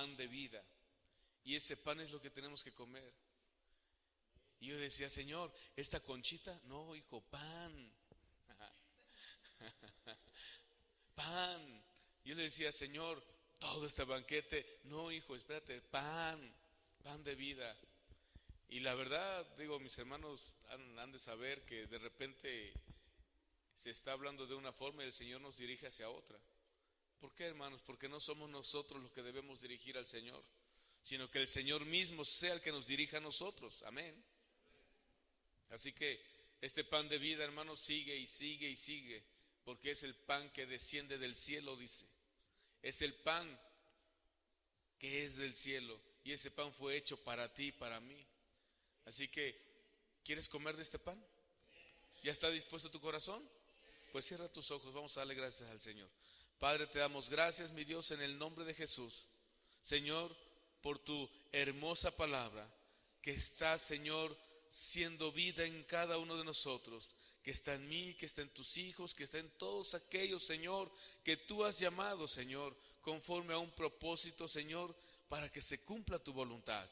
pan de vida. Y ese pan es lo que tenemos que comer. Y yo decía, Señor, ¿esta conchita? No, hijo, pan. Pan. Yo le decía, Señor, todo este banquete. No, hijo, espérate, pan de vida. Y la verdad, digo, mis hermanos han de saber que de repente se está hablando de una forma y el Señor nos dirige hacia otra. ¿Por qué, hermanos? Porque no somos nosotros los que debemos dirigir al Señor, sino que el Señor mismo sea el que nos dirija a nosotros. Amén. Así que este pan de vida, hermanos, sigue y sigue y sigue, porque es el pan que desciende del cielo, dice. Es el pan que es del cielo, y ese pan fue hecho para ti y para mí. Así que, ¿quieres comer de este pan? ¿Ya está dispuesto tu corazón? Pues cierra tus ojos, vamos a darle gracias al Señor. Padre, te damos gracias, mi Dios, en el nombre de Jesús. Señor, por tu hermosa palabra, que está, Señor, siendo vida en cada uno de nosotros, que está en mí, que está en tus hijos, que está en todos aquellos, Señor, que tú has llamado, Señor, conforme a un propósito, Señor, para que se cumpla tu voluntad.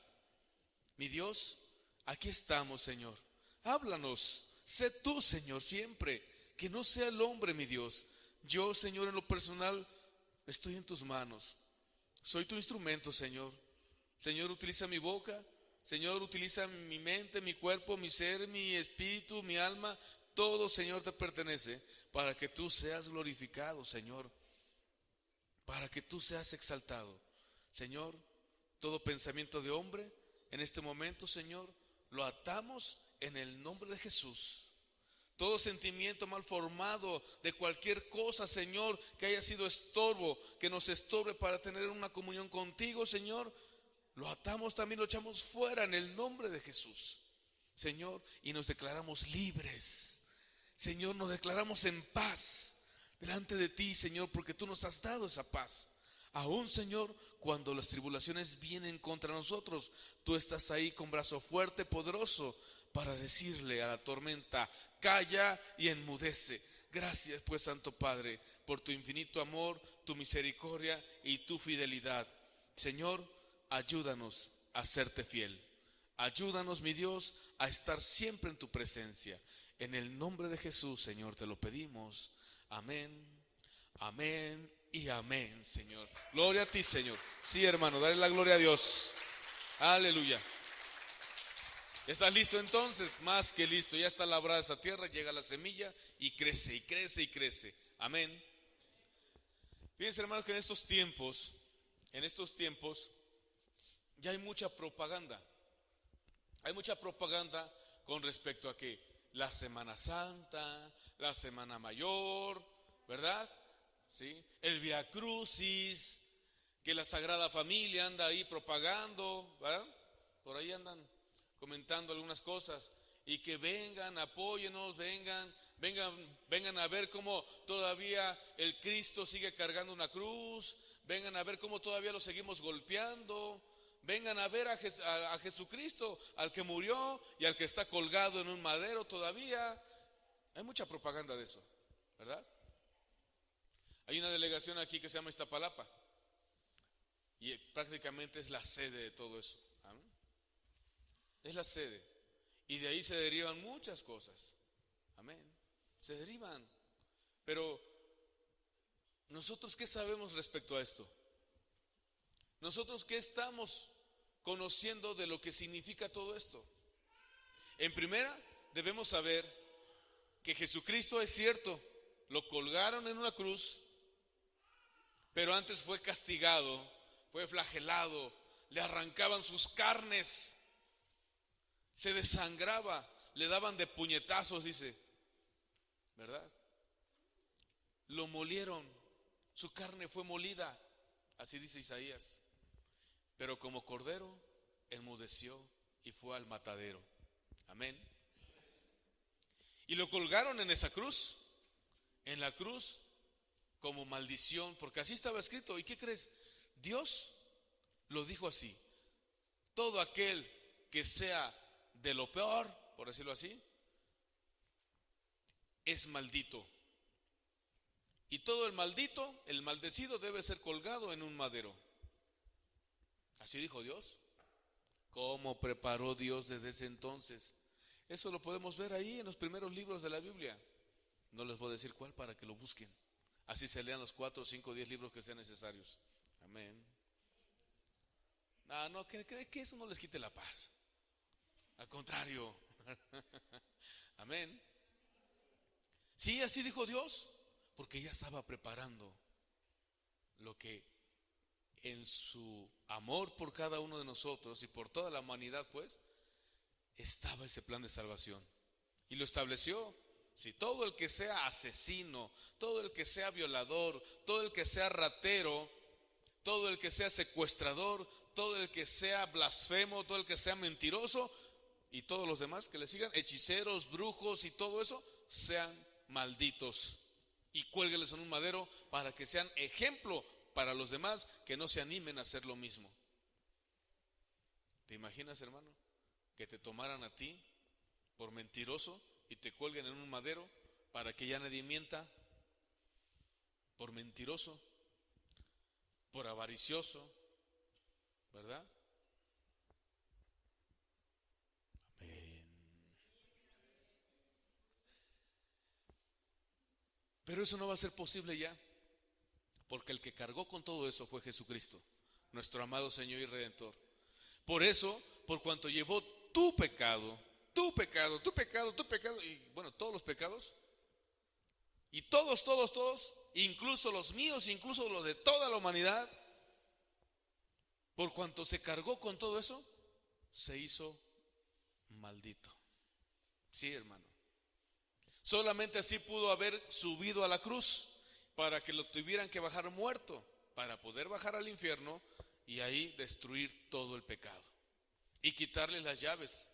Mi Dios, aquí estamos, Señor. Háblanos, sé tú, Señor, siempre, que no sea el hombre, mi Dios. Yo, Señor, en lo personal, estoy en tus manos. Soy tu instrumento, Señor. Señor, utiliza mi boca. Señor, utiliza mi mente, mi cuerpo, mi ser, mi espíritu, mi alma. Todo, Señor, te pertenece para que tú seas glorificado, Señor. Para que tú seas exaltado. Señor, todo pensamiento de hombre en este momento, Señor, lo atamos en el nombre de Jesús. Todo sentimiento mal formado de cualquier cosa, Señor, que haya sido estorbo, que nos estorbe para tener una comunión contigo, Señor, lo atamos también, lo echamos fuera en el nombre de Jesús, Señor, y nos declaramos libres. Señor, nos declaramos en paz delante de ti, Señor, porque tú nos has dado esa paz. Aún, Señor, cuando las tribulaciones vienen contra nosotros, tú estás ahí con brazo fuerte, poderoso, para decirle a la tormenta, calla y enmudece. Gracias, pues, Santo Padre, por tu infinito amor, tu misericordia y tu fidelidad. Señor, ayúdanos a serte fiel. Ayúdanos, mi Dios, a estar siempre en tu presencia. En el nombre de Jesús, Señor, te lo pedimos. Amén, amén y amén, Señor. Gloria a ti, Señor. Sí, hermano, dale la gloria a Dios. Aleluya. ¿Estás listo entonces? Más que listo. Ya está labrada esa tierra, llega la semilla y crece y crece y crece. Amén. Fíjense, hermano, que en estos tiempos ya hay mucha propaganda. Hay mucha propaganda con respecto a que la Semana Santa, la Semana Mayor, ¿verdad? ¿Sí? El Vía Crucis, que la Sagrada Familia anda ahí propagando, ¿verdad? Por ahí andan comentando algunas cosas, y que vengan, apóyenos, vengan a ver cómo todavía el Cristo sigue cargando una cruz, vengan a ver cómo todavía lo seguimos golpeando, vengan a ver a Jesucristo, al que murió y al que está colgado en un madero todavía. Hay mucha propaganda de eso, ¿verdad? Hay una delegación aquí que se llama Iztapalapa y prácticamente es la sede de todo eso. ¿Amén? Es la sede. Y de ahí se derivan muchas cosas. Amén. Se derivan. Pero ¿nosotros qué sabemos respecto a esto? ¿Nosotros qué estamos conociendo de lo que significa todo esto? En primera, debemos saber que Jesucristo, es cierto, lo colgaron en una cruz, pero antes fue castigado, fue flagelado, le arrancaban sus carnes, se desangraba, le daban de puñetazos, dice, ¿verdad? Lo molieron, su carne fue molida, así dice Isaías. Pero como cordero enmudeció y fue al matadero. Amén. Y lo colgaron en esa cruz, en la cruz, como maldición, porque así estaba escrito. ¿Y qué crees? Dios lo dijo así: todo aquel que sea de lo peor, por decirlo así, es maldito. Y todo el maldito, el maldecido, debe ser colgado en un madero. Así dijo Dios. ¿Cómo preparó Dios desde ese entonces? Eso lo podemos ver ahí en los primeros libros de la Biblia. No les voy a decir cuál para que lo busquen. Así se lean los 4, 5, 10 libros que sean necesarios. Amén. No, que eso no les quite la paz. Al contrario. Amén. Sí, así dijo Dios, porque ya estaba preparando lo que en su amor por cada uno de nosotros y por toda la humanidad, pues, estaba ese plan de salvación. Y lo estableció. Si todo el que sea asesino, todo el que sea violador, todo el que sea ratero, todo el que sea secuestrador, todo el que sea blasfemo, todo el que sea mentiroso y todos los demás que le sigan, hechiceros, brujos y todo eso, sean malditos y cuélgueles en un madero para que sean ejemplo para los demás que no se animen a hacer lo mismo. ¿Te imaginas, hermano, que te tomaran a ti por mentiroso y te cuelguen en un madero para que ya nadie mienta? Por mentiroso, por avaricioso, ¿verdad? Amén. Pero eso no va a ser posible ya, porque el que cargó con todo eso fue Jesucristo, nuestro amado Señor y Redentor. Por eso, por cuanto llevó tu pecado, y bueno, todos los pecados, y todos, incluso los míos, incluso los de toda la humanidad, por cuanto se cargó con todo eso, se hizo maldito. Sí, hermano. Solamente así pudo haber subido a la cruz, para que lo tuvieran que bajar muerto, para poder bajar al infierno y ahí destruir todo el pecado y quitarle las llaves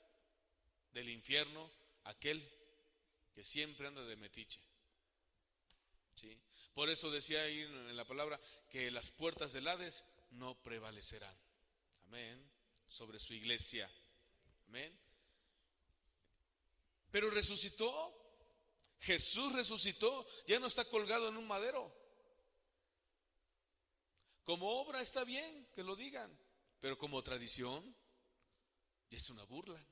del infierno a aquel que siempre anda de metiche. ¿Sí? Por eso decía ahí en la palabra que las puertas del Hades no prevalecerán. Amén. Sobre su iglesia. Amén. Pero resucitó. Jesús resucitó. Ya no está colgado en un madero. Como obra está bien que lo digan, pero como tradición ya es una burla.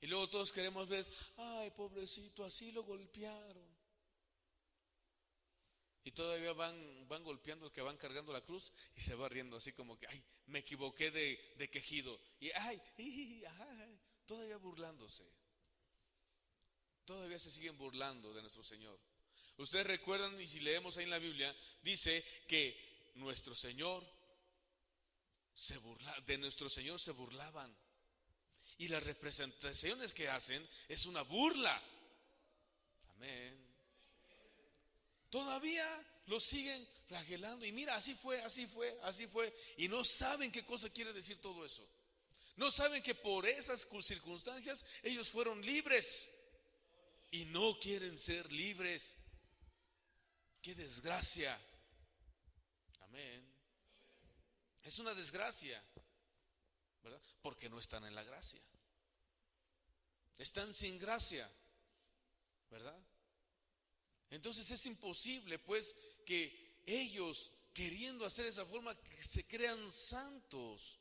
Y luego todos queremos ver, ay, pobrecito, así lo golpearon. Y todavía van golpeando al que van cargando la cruz y se va riendo así como que, ay, me equivoqué de quejido. Y ay, todavía burlándose. Todavía se siguen burlando de nuestro Señor. Ustedes recuerdan, y si leemos ahí en la Biblia, dice que nuestro Señor de nuestro Señor se burlaban. Y las representaciones que hacen es una burla. Amén. Todavía lo siguen flagelando. Y mira, así fue. Y no saben qué cosa quiere decir todo eso. No saben que por esas circunstancias ellos fueron libres. Y no quieren ser libres. ¡Qué desgracia! Amén. Es una desgracia, ¿verdad? Porque no están en la gracia. Están sin gracia, ¿verdad? Entonces es imposible, pues, que ellos, queriendo hacer esa forma, que se crean santos.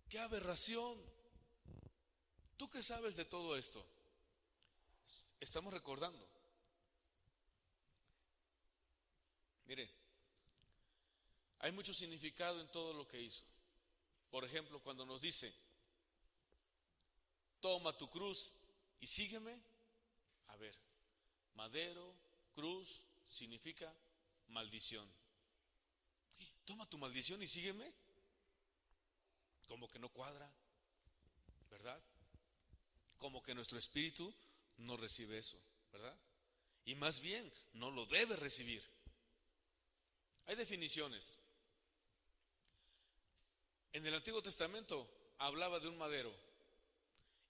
¡Qué aberración! ¿Tú qué sabes de todo esto? Estamos recordando. Mire, hay mucho significado en todo lo que hizo. Por ejemplo, cuando nos dice, toma tu cruz y sígueme. A ver, madero, cruz, significa maldición. Toma tu maldición y sígueme. Como que no cuadra, ¿verdad? Como que nuestro espíritu no recibe eso, ¿verdad? Y más bien, no lo debe recibir. Hay definiciones. En el Antiguo Testamento hablaba de un madero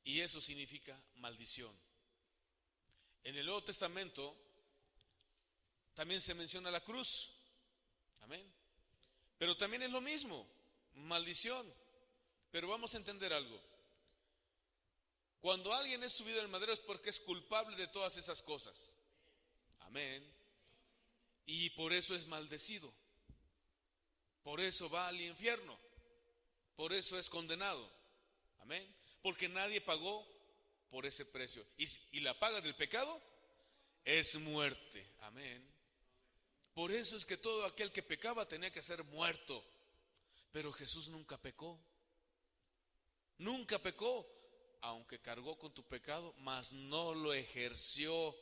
y eso significa maldición. En el Nuevo Testamento también se menciona la cruz. Amén. Pero también es lo mismo, maldición. Pero vamos a entender algo. Cuando alguien es subido al madero es porque es culpable de todas esas cosas. Amén. Y por eso es maldecido. Por eso va al infierno. Por eso es condenado. Amén. Porque nadie pagó por ese precio. Y la paga del pecado es muerte. Amén. Por eso es que todo aquel que pecaba tenía que ser muerto. Pero Jesús nunca pecó. Nunca pecó. Aunque cargó con tu pecado, mas no lo ejerció.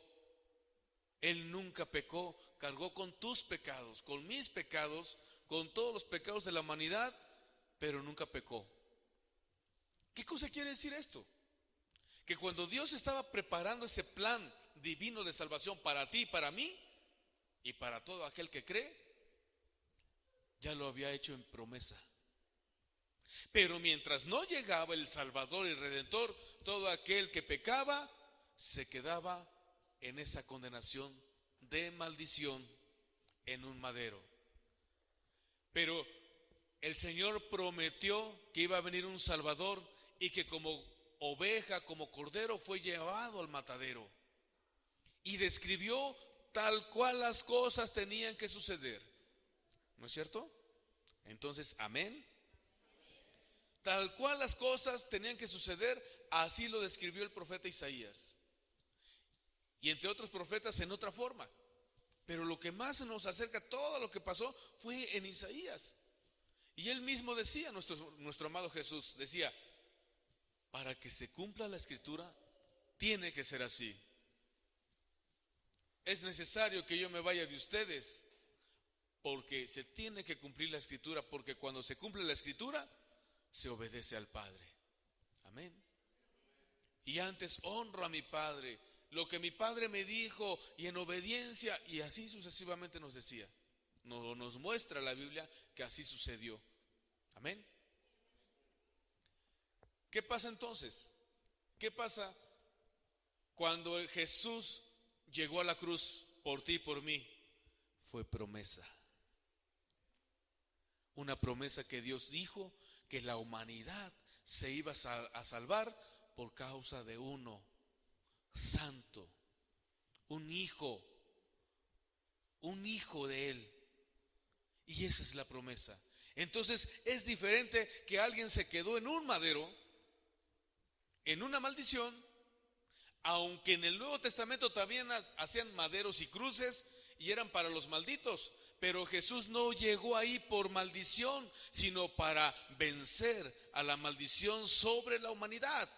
Él nunca pecó. Cargó con tus pecados, con mis pecados, con todos los pecados de la humanidad, pero nunca pecó. ¿Qué cosa quiere decir esto? Que cuando Dios estaba preparando ese plan divino de salvación para ti y para mí y para todo aquel que cree, ya lo había hecho en promesa. Pero mientras no llegaba el Salvador y Redentor, todo aquel que pecaba se quedaba en esa condenación de maldición en un madero. Pero el Señor prometió que iba a venir un Salvador y que como oveja, como cordero, fue llevado al matadero. Y describió tal cual las cosas tenían que suceder. ¿No es cierto? Entonces, amén. Tal cual las cosas tenían que suceder, así lo describió el profeta Isaías. Y entre otros profetas en otra forma. Pero lo que más nos acerca a todo lo que pasó fue en Isaías. Y él mismo decía, nuestro amado Jesús, decía, para que se cumpla la escritura, tiene que ser así. Es necesario que yo me vaya de ustedes, porque se tiene que cumplir la escritura, porque cuando se cumple la escritura, se obedece al Padre. Amén. Y antes honro a mi Padre, lo que mi Padre me dijo, y en obediencia, y así sucesivamente nos decía. Nos muestra la Biblia que así sucedió. Amén. ¿Qué pasa entonces? ¿Qué pasa cuando Jesús llegó a la cruz por ti y por mí? Fue promesa. Una promesa que Dios dijo que la humanidad se iba a salvar por causa de uno santo, un hijo de Él. Y esa es la promesa. Entonces es diferente que alguien se quedó en un madero, en una maldición, aunque en el Nuevo Testamento también hacían maderos y cruces y eran para los malditos. Pero Jesús no llegó ahí por maldición, sino para vencer a la maldición sobre la humanidad.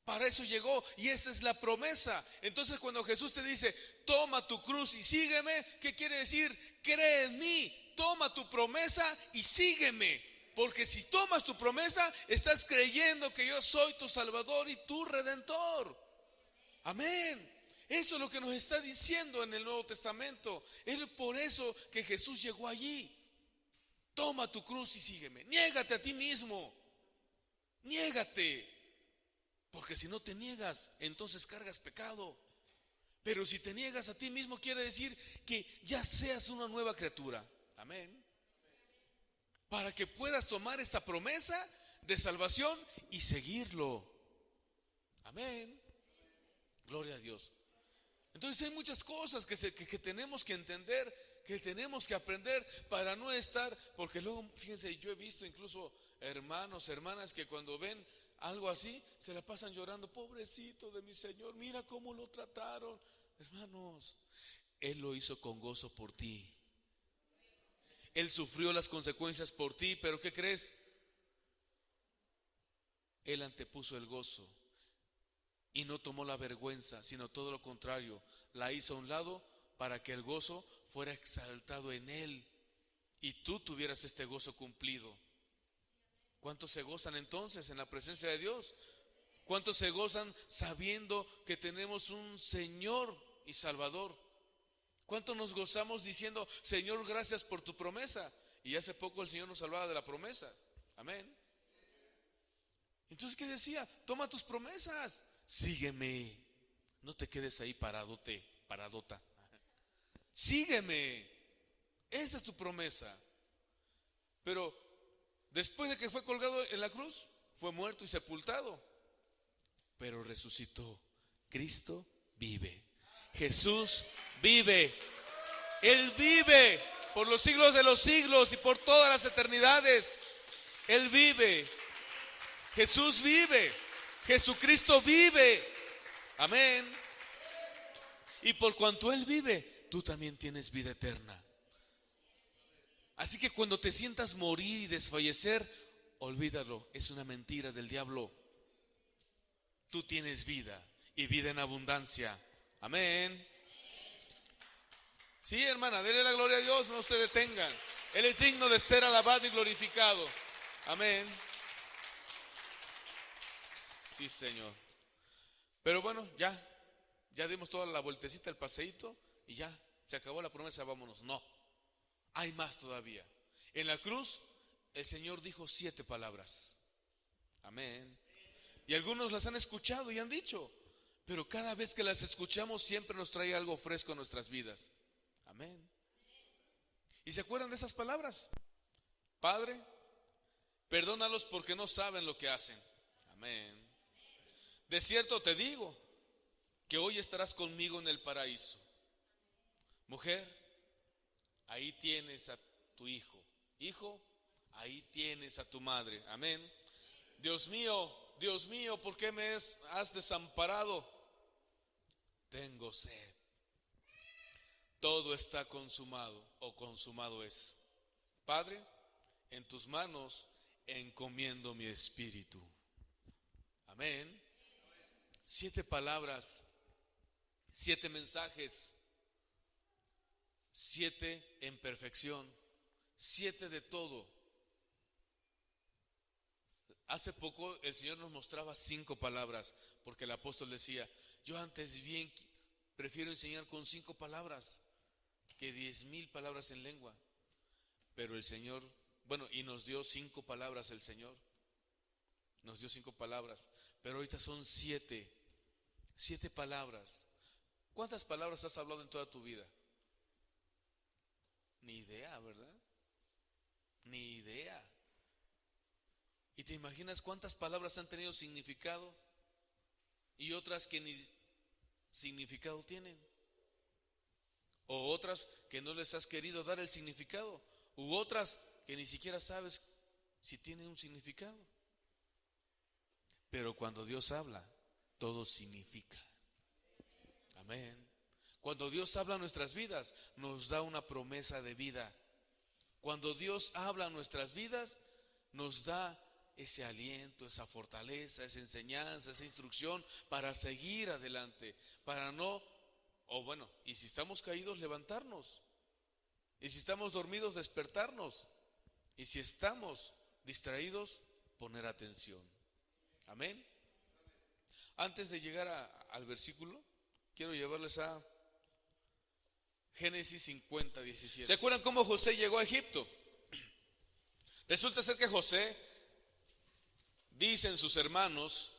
Para eso llegó, y esa es la promesa. Entonces cuando Jesús te dice, toma tu cruz y sígueme, ¿qué quiere decir? Cree en mí, toma tu promesa y sígueme. Porque si tomas tu promesa, estás creyendo que yo soy tu Salvador y tu Redentor. Amén. Eso es lo que nos está diciendo en el Nuevo Testamento. Es por eso que Jesús llegó allí. Toma tu cruz y sígueme. Niégate a ti mismo. Niégate. Porque si no te niegas, entonces cargas pecado. Pero si te niegas a ti mismo, quiere decir que ya seas una nueva criatura. Amén. Para que puedas tomar esta promesa de salvación y seguirlo. Amén. Gloria a Dios. Entonces hay muchas cosas que tenemos que entender, que tenemos que aprender para no estar, porque luego, fíjense, yo he visto incluso hermanos, hermanas que cuando ven algo así, se la pasan llorando, pobrecito de mi Señor, mira cómo lo trataron. Hermanos, Él lo hizo con gozo por ti. Él sufrió las consecuencias por ti, pero ¿qué crees? Él antepuso el gozo. Y no tomó la vergüenza, sino todo lo contrario, la hizo a un lado para que el gozo fuera exaltado en Él y tú tuvieras este gozo cumplido. ¿Cuántos se gozan entonces en la presencia de Dios? ¿Cuántos se gozan sabiendo que tenemos un Señor y Salvador? ¿Cuántos nos gozamos diciendo, Señor, gracias por tu promesa? Y hace poco el Señor nos hablaba de la promesa. Amén. Entonces, ¿qué decía? Toma tus promesas. Sígueme, no te quedes ahí paradota. Sígueme, esa es tu promesa. Pero después de que fue colgado en la cruz, fue muerto y sepultado, pero resucitó. Cristo vive, Jesús vive, Él vive. por los siglos de los siglos y por todas las eternidades. Él vive. Jesús vive. Jesucristo vive. Amén. Y por cuanto Él vive, tú también tienes vida eterna. Así que cuando te sientas morir y desfallecer, olvídalo, es una mentira del diablo. Tú tienes vida y vida en abundancia. Amén. Sí, hermana, denle la gloria a Dios, no se detengan. Él es digno de ser alabado y glorificado. Amén. Sí, Señor. Pero bueno, ya dimos toda la vueltecita, el paseíto, y ya, se acabó la promesa, vámonos. No, hay más todavía. En la cruz, el Señor dijo 7 palabras. Amén. Y algunos las han escuchado y han dicho, pero cada vez que las escuchamos siempre nos trae algo fresco a nuestras vidas. Amén. ¿Y se acuerdan de esas palabras? Padre, perdónalos porque no saben lo que hacen. Amén. De cierto te digo que hoy estarás conmigo en el paraíso. Mujer, ahí tienes a tu hijo. Hijo, ahí tienes a tu madre. Amén. Dios mío, ¿por qué me has desamparado? Tengo sed. Todo está consumado o consumado es. Padre, en tus manos encomiendo mi espíritu. Amén. 7 palabras, 7 mensajes, 7 en perfección, 7 de todo. Hace poco el Señor nos mostraba 5 palabras, porque el apóstol decía, yo antes bien prefiero enseñar con 5 palabras que 10,000 palabras en lengua. Pero el Señor, y nos dio 5 palabras el Señor. Nos dio 5 palabras, pero ahorita son 7 palabras. ¿Cuántas palabras has hablado en toda tu vida? Ni idea, ¿verdad? Ni idea. ¿Y te imaginas cuántas palabras han tenido significado y otras que ni significado tienen? O otras que no les has querido dar el significado, u otras que ni siquiera sabes si tienen un significado. Pero cuando Dios habla, todo significa. Amén. Cuando Dios habla a nuestras vidas, nos da una promesa de vida. Cuando Dios habla a nuestras vidas, nos da ese aliento, esa fortaleza, esa enseñanza, esa instrucción para seguir adelante, para no, y si estamos caídos, levantarnos. Y si estamos dormidos, despertarnos. Y si estamos distraídos, poner atención. Amén. Antes de llegar al versículo, quiero llevarles a Génesis 50, 17. ¿Se acuerdan cómo José llegó a Egipto? Resulta ser que José, decían sus hermanos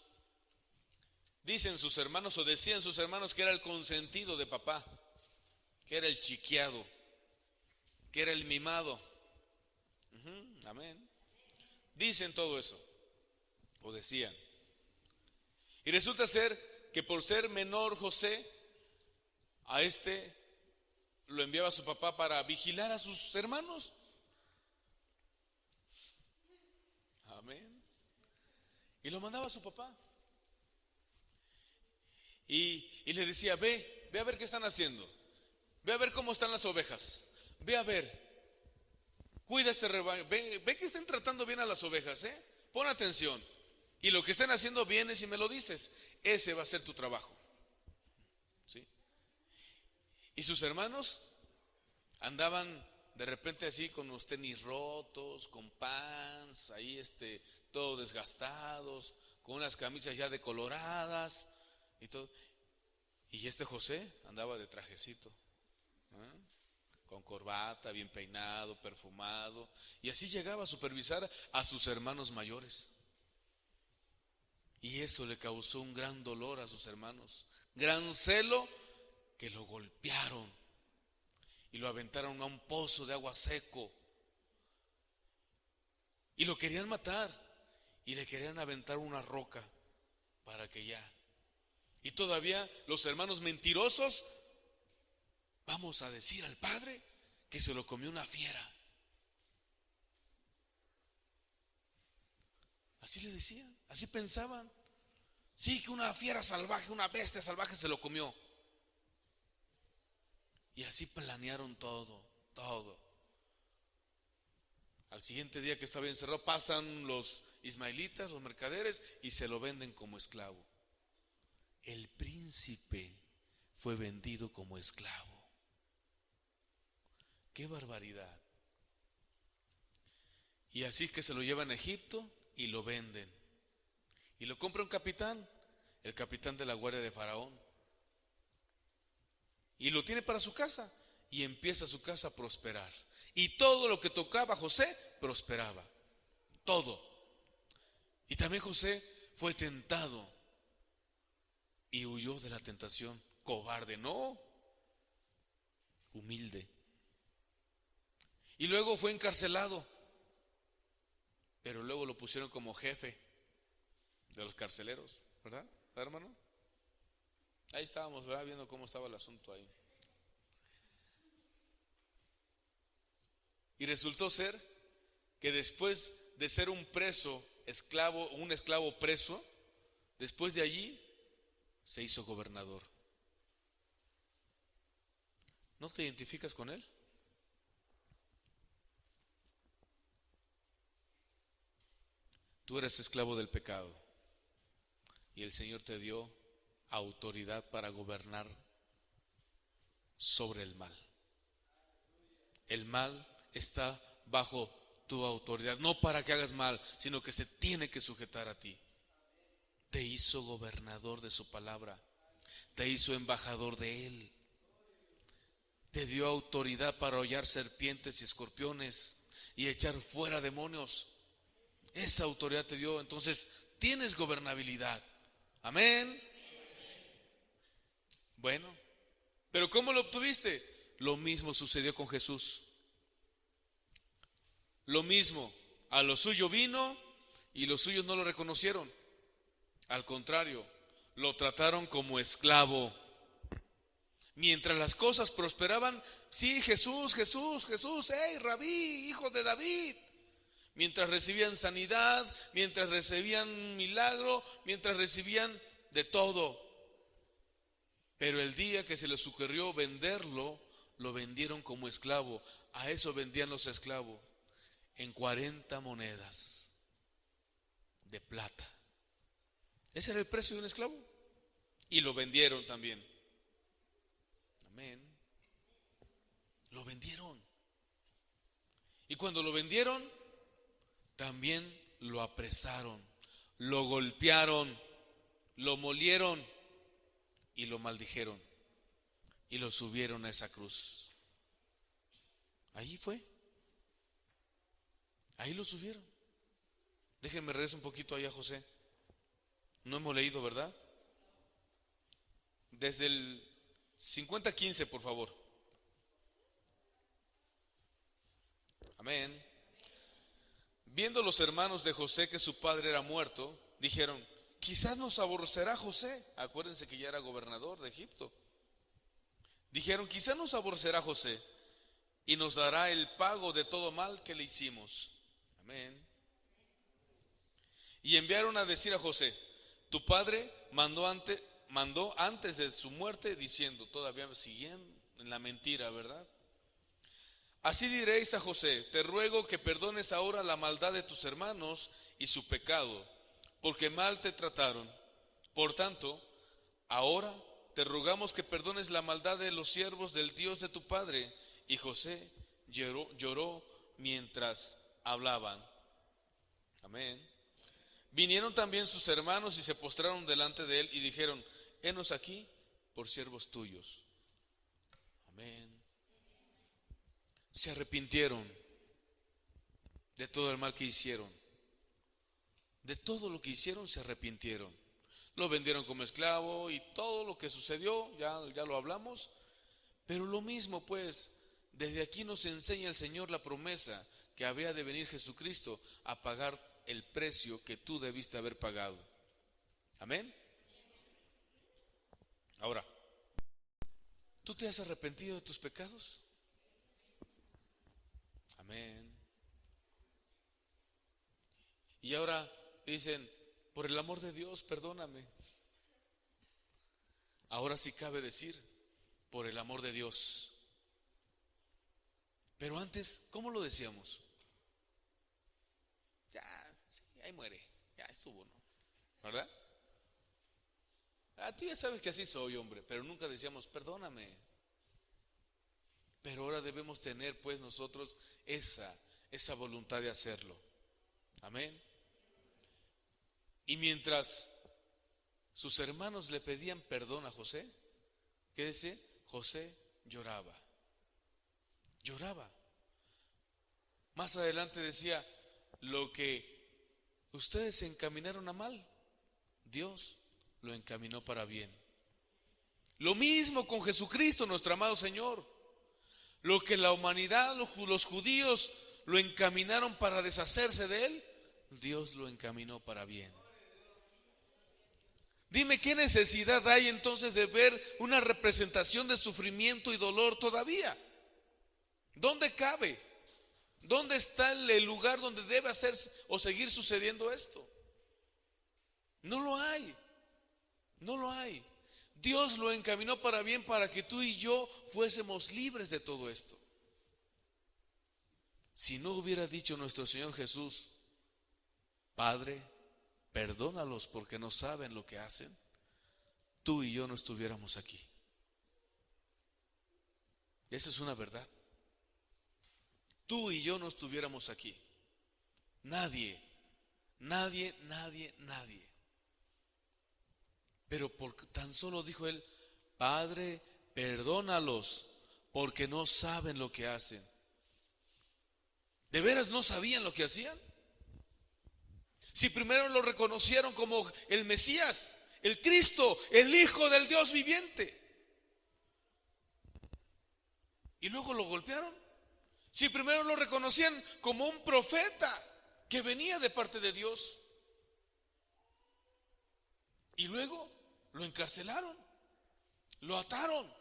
que era el consentido de papá, que era el chiqueado, que era el mimado. Amén. Dicen todo eso, o decían. Y resulta ser que por ser menor José, a lo enviaba a su papá para vigilar a sus hermanos. Amén. Y lo mandaba a su papá. Y le decía, ve a ver qué están haciendo. Ve a ver cómo están las ovejas. Ve a ver. Cuida este rebaño. Ve que estén tratando bien a las ovejas, Pon atención. Y lo que estén haciendo vienes y me lo dices. Ese va a ser tu trabajo. ¿Sí? Y sus hermanos andaban de repente así con los tenis rotos, con pants, ahí todos desgastados, con unas camisas ya decoloradas y todo. Y José andaba de trajecito, con corbata, bien peinado, perfumado, y así llegaba a supervisar a sus hermanos mayores. Y eso le causó un gran dolor a sus hermanos, gran celo, que lo golpearon y lo aventaron a un pozo de agua seco. Y lo querían matar y le querían aventar una roca para que ya. Y todavía los hermanos mentirosos, vamos a decir al padre que se lo comió una fiera. Así le decían, así pensaban. Sí, que una fiera salvaje, una bestia salvaje se lo comió. Y así planearon todo. Al siguiente día que estaba encerrado, pasan los ismaelitas, los mercaderes, y se lo venden como esclavo. El príncipe fue vendido como esclavo. ¡Qué barbaridad! Y así que se lo llevan a Egipto y lo venden. Y lo compra un capitán, el capitán de la guardia de Faraón. Y lo tiene para su casa. Y empieza su casa a prosperar. Y todo lo que tocaba José, prosperaba. Todo. Y también José fue tentado. Y huyó de la tentación. Cobarde, no. Humilde. Y luego fue encarcelado. Pero luego lo pusieron como jefe de los carceleros, ¿verdad, hermano? Ahí estábamos, ¿verdad? Viendo cómo estaba el asunto ahí. Y resultó ser que después de ser un preso, un esclavo preso, después de allí se hizo gobernador. ¿No te identificas con él? Tú eres esclavo del pecado y el Señor te dio autoridad para gobernar sobre el mal. El mal está bajo tu autoridad, no para que hagas mal, sino que se tiene que sujetar a ti. Te hizo gobernador de su palabra, te hizo embajador de él, te dio autoridad para hollar serpientes y escorpiones y echar fuera demonios. Esa autoridad te dio, entonces tienes gobernabilidad. Amén. Bueno, pero ¿cómo lo obtuviste? Lo mismo sucedió con Jesús. Lo mismo, a lo suyo vino y los suyos no lo reconocieron. Al contrario, lo trataron como esclavo. Mientras las cosas prosperaban, sí, Jesús, hey, Rabí, hijo de David. Mientras recibían sanidad, mientras recibían milagro, mientras recibían de todo. Pero el día que se les ocurrió venderlo, lo vendieron como esclavo. A eso vendían los esclavos, en 40 monedas de plata. Ese era el precio de un esclavo. Y lo vendieron también. Amén. Lo vendieron. Y cuando lo vendieron, también lo apresaron, lo golpearon, lo molieron y lo maldijeron y lo subieron a esa cruz. Ahí fue. Ahí lo subieron. Déjenme regresar un poquito allá, José. No hemos leído, ¿verdad? Desde el 50:15, por favor. Amén. Viendo los hermanos de José que su padre era muerto, dijeron: quizás nos aborrecerá José. Acuérdense que ya era gobernador de Egipto. Dijeron: quizás nos aborrecerá José y nos dará el pago de todo mal que le hicimos. Amén. Y enviaron a decir a José: tu padre mandó antes de su muerte, diciendo, todavía siguen en la mentira, ¿verdad? Así diréis a José: te ruego que perdones ahora la maldad de tus hermanos y su pecado, porque mal te trataron. Por tanto, ahora te rogamos que perdones la maldad de los siervos del Dios de tu padre. Y José lloró mientras hablaban. Amén. Vinieron también sus hermanos y se postraron delante de él y dijeron: henos aquí por siervos tuyos. Amén. Se arrepintieron de todo el mal que hicieron. De todo lo que hicieron se arrepintieron. Lo vendieron como esclavo y todo lo que sucedió, ya lo hablamos. Pero lo mismo, pues, desde aquí nos enseña el Señor la promesa que había de venir Jesucristo a pagar el precio que tú debiste haber pagado. Amén. Ahora, ¿tú te has arrepentido de tus pecados? Amén. Y ahora dicen, por el amor de Dios, perdóname. Ahora sí cabe decir, por el amor de Dios. Pero antes, ¿cómo lo decíamos? Ya, sí, ahí muere, ya estuvo, ¿no? ¿Verdad? Tú ya sabes que así soy, hombre, pero nunca decíamos, perdóname. Pero ahora debemos tener, pues, nosotros esa voluntad de hacerlo. Amén. Y mientras sus hermanos le pedían perdón a José, ¿qué dice? José lloraba. Lloraba. Más adelante decía, lo que ustedes se encaminaron a mal, Dios lo encaminó para bien. Lo mismo con Jesucristo, nuestro amado Señor. Lo que la humanidad, los judíos lo encaminaron para deshacerse de Él, Dios lo encaminó para bien. Dime, ¿qué necesidad hay entonces de ver una representación de sufrimiento y dolor todavía? ¿Dónde cabe? ¿Dónde está el lugar donde debe hacer o seguir sucediendo esto? No lo hay. No lo hay. Dios lo encaminó para bien, para que tú y yo fuésemos libres de todo esto. Si no hubiera dicho nuestro Señor Jesús, Padre, perdónalos porque no saben lo que hacen, tú y yo no estuviéramos aquí. Esa es una verdad. Tú y yo no estuviéramos aquí. Nadie. Pero porque tan solo dijo él, Padre, perdónalos porque no saben lo que hacen. ¿De veras no sabían lo que hacían? Si primero lo reconocieron como el Mesías, el Cristo, el Hijo del Dios viviente, y luego lo golpearon. Si primero lo reconocían como un profeta que venía de parte de Dios, y luego lo encarcelaron, lo ataron.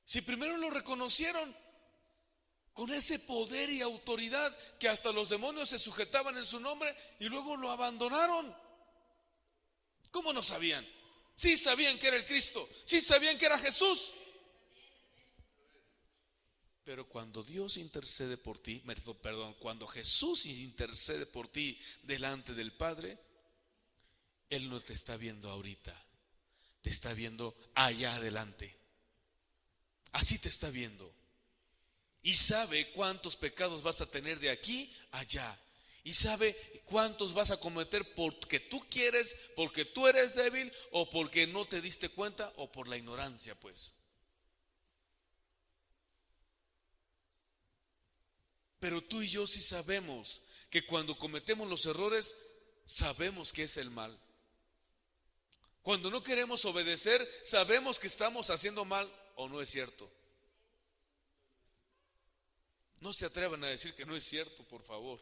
Si primero lo reconocieron con ese poder y autoridad que hasta los demonios se sujetaban en su nombre, y luego lo abandonaron. ¿Cómo no sabían? Sí sabían que era el Cristo, sí sabían que era Jesús. Pero cuando Dios intercede por ti, cuando Jesús intercede por ti delante del Padre, Él no te está viendo ahorita, te está viendo allá adelante. Así te está viendo. Y sabe cuántos pecados vas a tener de aquí a allá. Y sabe cuántos vas a cometer porque tú quieres, porque tú eres débil, o porque no te diste cuenta, o por la ignorancia, pues. Pero tú y yo sí sabemos que cuando cometemos los errores, sabemos que es el mal. Cuando no queremos obedecer, sabemos que estamos haciendo mal, ¿o no es cierto? No se atrevan a decir que no es cierto, por favor.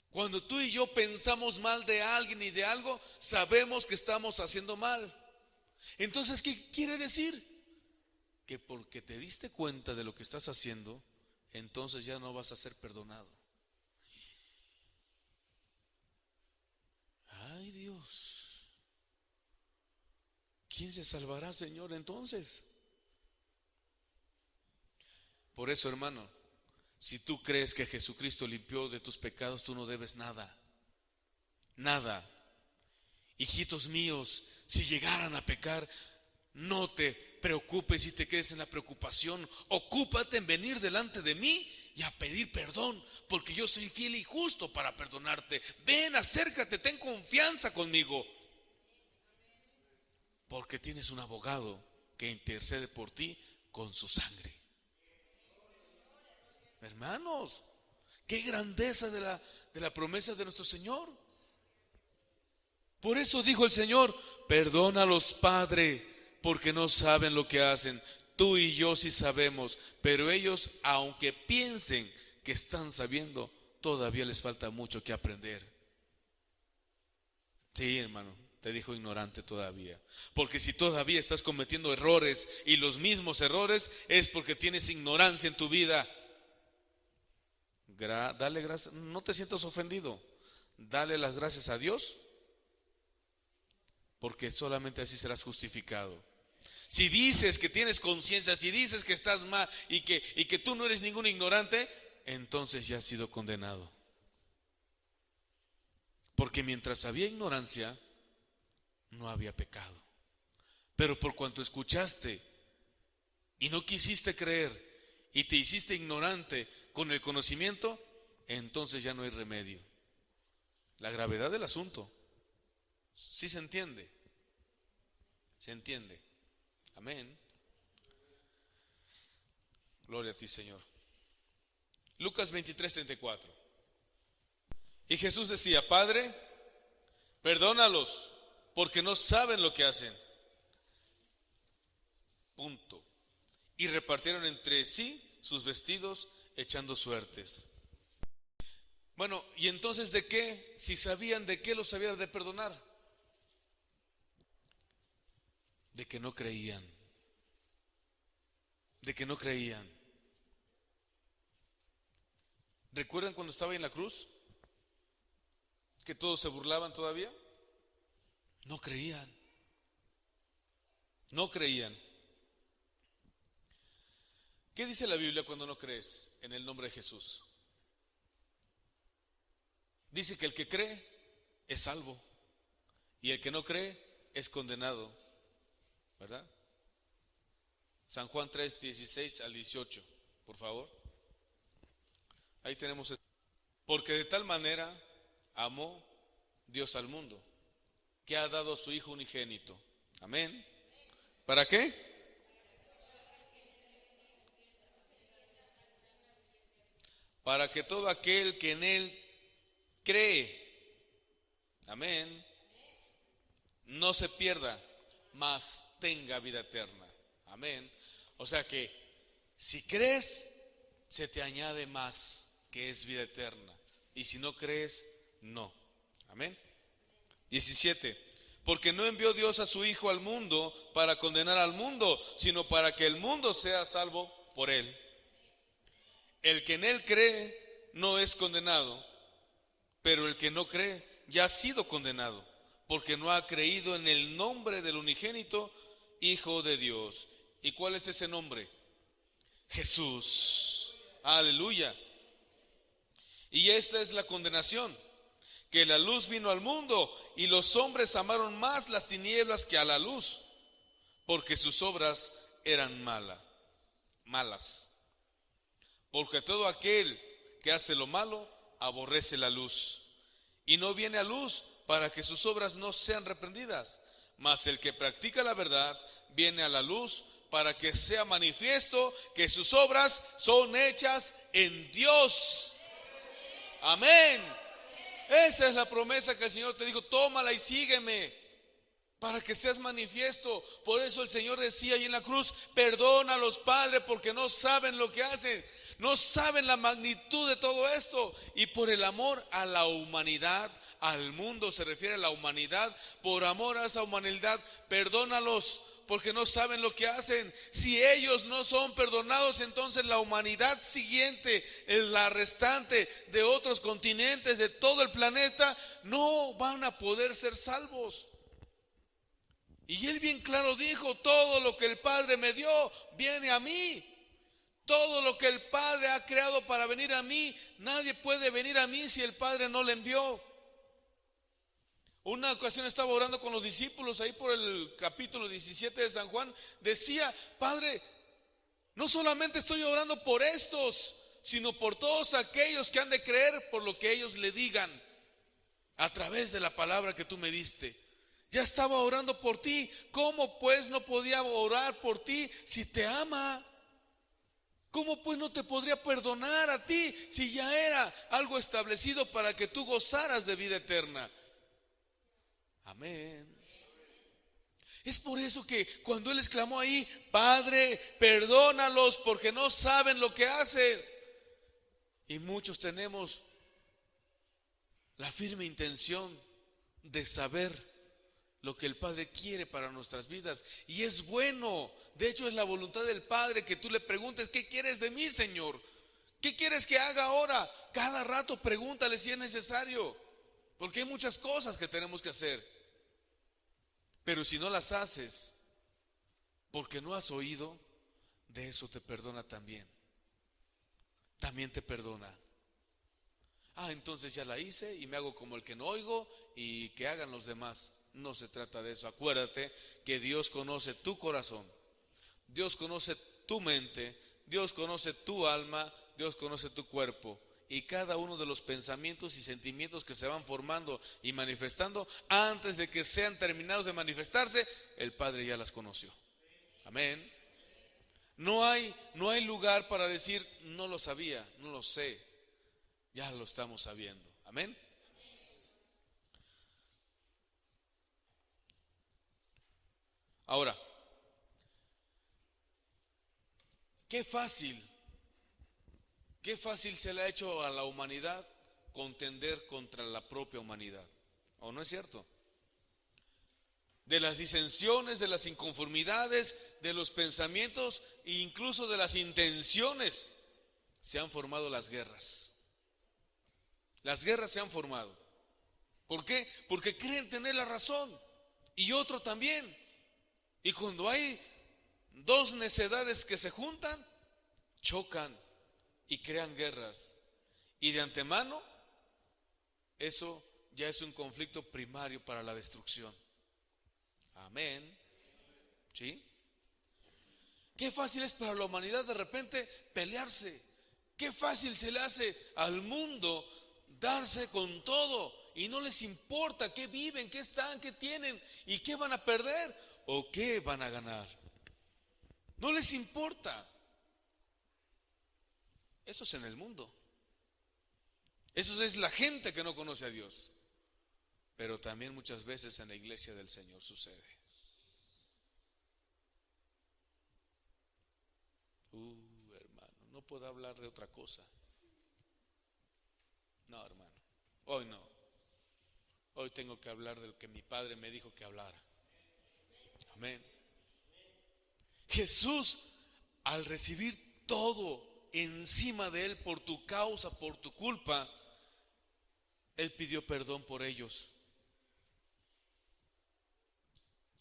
Cuando tú y yo pensamos mal de alguien y de algo, sabemos que estamos haciendo mal. Entonces, ¿qué quiere decir? Que porque te diste cuenta de lo que estás haciendo, entonces ya no vas a ser perdonado. Ay, Dios, ¿quién se salvará, Señor, entonces? Por eso, hermano, si tú crees que Jesucristo limpió de tus pecados, tú no debes nada. Nada. Hijitos míos, si llegaran a pecar, no te preocupes y te quedes en la preocupación. Ocúpate en venir delante de mí y a pedir perdón, porque yo soy fiel y justo para perdonarte. Ven, acércate, ten confianza conmigo, porque tienes un abogado que intercede por ti con su sangre. Hermanos, qué grandeza de la promesa de nuestro Señor. Por eso dijo el Señor, perdónalos, Padre, porque no saben lo que hacen. Tú y yo sí sabemos, pero ellos, aunque piensen que están sabiendo, todavía les falta mucho que aprender. Sí, hermano, te dijo ignorante todavía. Porque si todavía estás cometiendo errores y los mismos errores, es porque tienes ignorancia en tu vida. Dale gracias, no te sientas ofendido. Dale las gracias a Dios, porque solamente así serás justificado. Si dices que tienes conciencia, si dices que estás mal y que tú no eres ningún ignorante, entonces ya has sido condenado. Porque mientras había ignorancia, no había pecado. Pero por cuanto escuchaste y no quisiste creer y te hiciste ignorante con el conocimiento, entonces ya no hay remedio. La gravedad del asunto, ¿sí se entiende? ¿Se entiende? Amén. Gloria a ti, Señor. Lucas 23:34. Y Jesús decía: Padre, perdónalos, porque no saben lo que hacen. Punto. Y repartieron entre sí sus vestidos, echando suertes. Bueno, ¿y entonces de qué? Si sabían de qué los había de perdonar. De que no creían. De que no creían. ¿Recuerdan cuando estaba en la cruz? Que todos se burlaban todavía. No creían. No creían. ¿Qué dice la Biblia cuando no crees en el nombre de Jesús? Dice que el que cree es salvo y el que no cree es condenado, ¿verdad? San Juan 3:16 al 18, por favor. Ahí tenemos. Porque de tal manera amó Dios al mundo, que ha dado a su Hijo unigénito. Amén. ¿Para qué? Para que todo aquel que en Él cree, amén, no se pierda, mas tenga vida eterna. Amén. O sea que si crees, se te añade más, que es vida eterna. Y si no crees, no. Amén. 17. Porque no envió Dios a su Hijo al mundo para condenar al mundo, sino para que el mundo sea salvo por Él. El que en Él cree no es condenado, pero el que no cree ya ha sido condenado, porque no ha creído en el nombre del unigénito Hijo de Dios. ¿Y cuál es ese nombre? Jesús. Aleluya. Y esta es la condenación, que la luz vino al mundo y los hombres amaron más las tinieblas que a la luz, porque sus obras eran malas. Porque todo aquel que hace lo malo aborrece la luz y no viene a luz para que sus obras no sean reprendidas. Mas el que practica la verdad viene a la luz para que sea manifiesto que sus obras son hechas en Dios. Amén. Esa es la promesa que el Señor te dijo: tómala y sígueme, para que seas manifiesto. Por eso el Señor decía ahí en la cruz: perdónalos, Padre, porque no saben lo que hacen. No saben la magnitud de todo esto. Y por el amor a la humanidad, al mundo se refiere a la humanidad, por amor a esa humanidad, perdónalos, porque no saben lo que hacen. Si ellos no son perdonados, entonces la humanidad siguiente, la restante de otros continentes, de todo el planeta, no van a poder ser salvos. Y Él bien claro dijo: todo lo que el Padre me dio viene a mí. Todo lo que el Padre ha creado para venir a mí, nadie puede venir a mí si el Padre no le envió. Una ocasión estaba orando con los discípulos ahí por el capítulo 17 de San Juan. Decía: Padre, no solamente estoy orando por estos, sino por todos aquellos que han de creer por lo que ellos le digan a través de la palabra que tú me diste. Ya estaba orando por ti. ¿Cómo pues no podía orar por ti si te ama? ¿Cómo pues no te podría perdonar a ti si ya era algo establecido para que tú gozaras de vida eterna? Amén. Es por eso que cuando Él exclamó ahí: Padre, perdónalos porque no saben lo que hacen. Y muchos tenemos la firme intención de saber lo que el Padre quiere para nuestras vidas. Y es bueno. De hecho, es la voluntad del Padre que tú le preguntes: ¿qué quieres de mí, Señor? ¿Qué quieres que haga ahora? Cada rato pregúntale si es necesario, porque hay muchas cosas que tenemos que hacer. Pero si no las haces porque no has oído, de eso te perdona también. También te perdona. Entonces ya la hice y me hago como el que no oigo y que hagan los demás. No se trata de eso. Acuérdate que Dios conoce tu corazón, Dios conoce tu mente, Dios conoce tu alma, Dios conoce tu cuerpo. Y cada uno de los pensamientos y sentimientos que se van formando y manifestando, antes de que sean terminados de manifestarse, el Padre ya las conoció. Amén. No hay lugar para decir: no lo sabía, no lo sé. Ya lo estamos sabiendo. Amén. Ahora, qué fácil se le ha hecho a la humanidad contender contra la propia humanidad. ¿O no es cierto? De las disensiones, de las inconformidades, de los pensamientos e incluso de las intenciones se han formado las guerras. Las guerras se han formado. ¿Por qué? Porque creen tener la razón y otro también. Y cuando hay dos necedades que se juntan, chocan y crean guerras. Y de antemano, eso ya es un conflicto primario para la destrucción. Amén. ¿Sí? Qué fácil es para la humanidad de repente pelearse. Qué fácil se le hace al mundo darse con todo y no les importa qué viven, qué están, qué tienen y qué van a perder o qué van a ganar. No les importa. Eso es en el mundo. Eso es la gente que no conoce a Dios. Pero también muchas veces en la iglesia del Señor sucede. Hermano, no puedo hablar de otra cosa. No, hermano, hoy no. Hoy tengo que hablar de lo que mi Padre me dijo que hablara. Amén. Jesús, al recibir todo encima de Él por tu causa, por tu culpa, Él pidió perdón por ellos.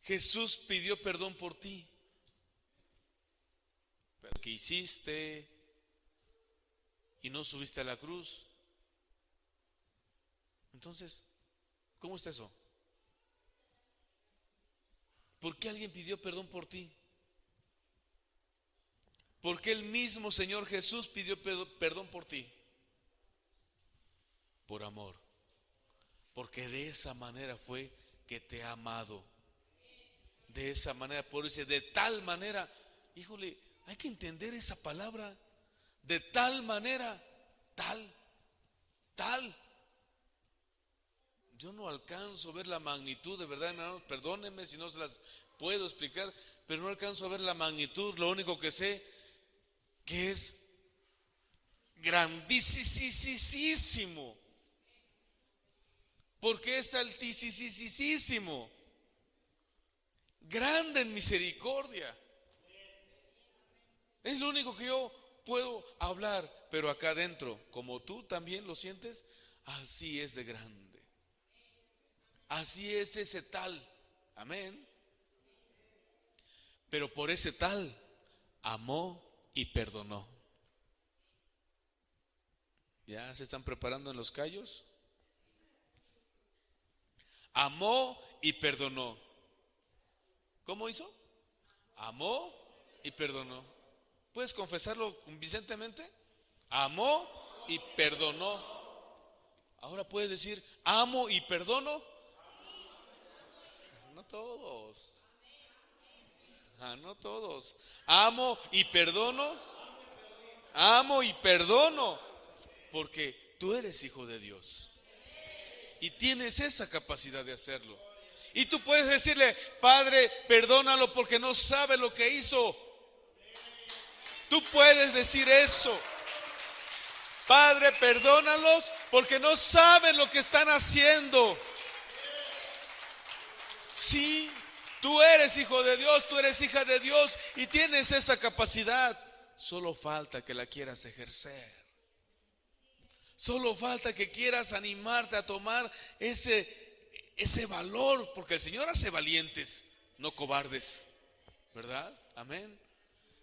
Jesús pidió perdón por ti. Pero ¿qué hiciste? Y no subiste a la cruz. Entonces, ¿cómo está eso? ¿Por qué alguien pidió perdón por ti? ¿Por qué el mismo Señor Jesús pidió perdón por ti? Por amor. Porque de esa manera fue que te ha amado. De esa manera, por eso de tal manera, híjole, hay que entender esa palabra. De tal manera, tal. Yo no alcanzo a ver la magnitud, de verdad, hermanos, perdónenme si no se las puedo explicar, pero no alcanzo a ver la magnitud. Lo único que sé que es grandísimo, porque es altísimo, grande en misericordia. Es lo único que yo puedo hablar, pero acá adentro, como tú también lo sientes, así es de grande. Así es ese tal. Amén. Pero por ese tal amó y perdonó. ¿Ya se están preparando en los callos? Amó y perdonó. ¿Cómo hizo? Amó y perdonó. ¿Puedes confesarlo convincentemente? Amó y perdonó. Ahora puedes decir: amo y perdono. No todos. No todos. Amo y perdono. Amo y perdono. Porque tú eres hijo de Dios y tienes esa capacidad de hacerlo. Y tú puedes decirle: Padre, perdónalo porque no sabe lo que hizo. Tú puedes decir eso. Padre, perdónalos porque no saben lo que están haciendo. Sí, tú eres hijo de Dios, tú eres hija de Dios y tienes esa capacidad. Solo falta que la quieras ejercer. Solo falta que quieras animarte a tomar ese valor, porque el Señor hace valientes, no cobardes, ¿verdad? Amén.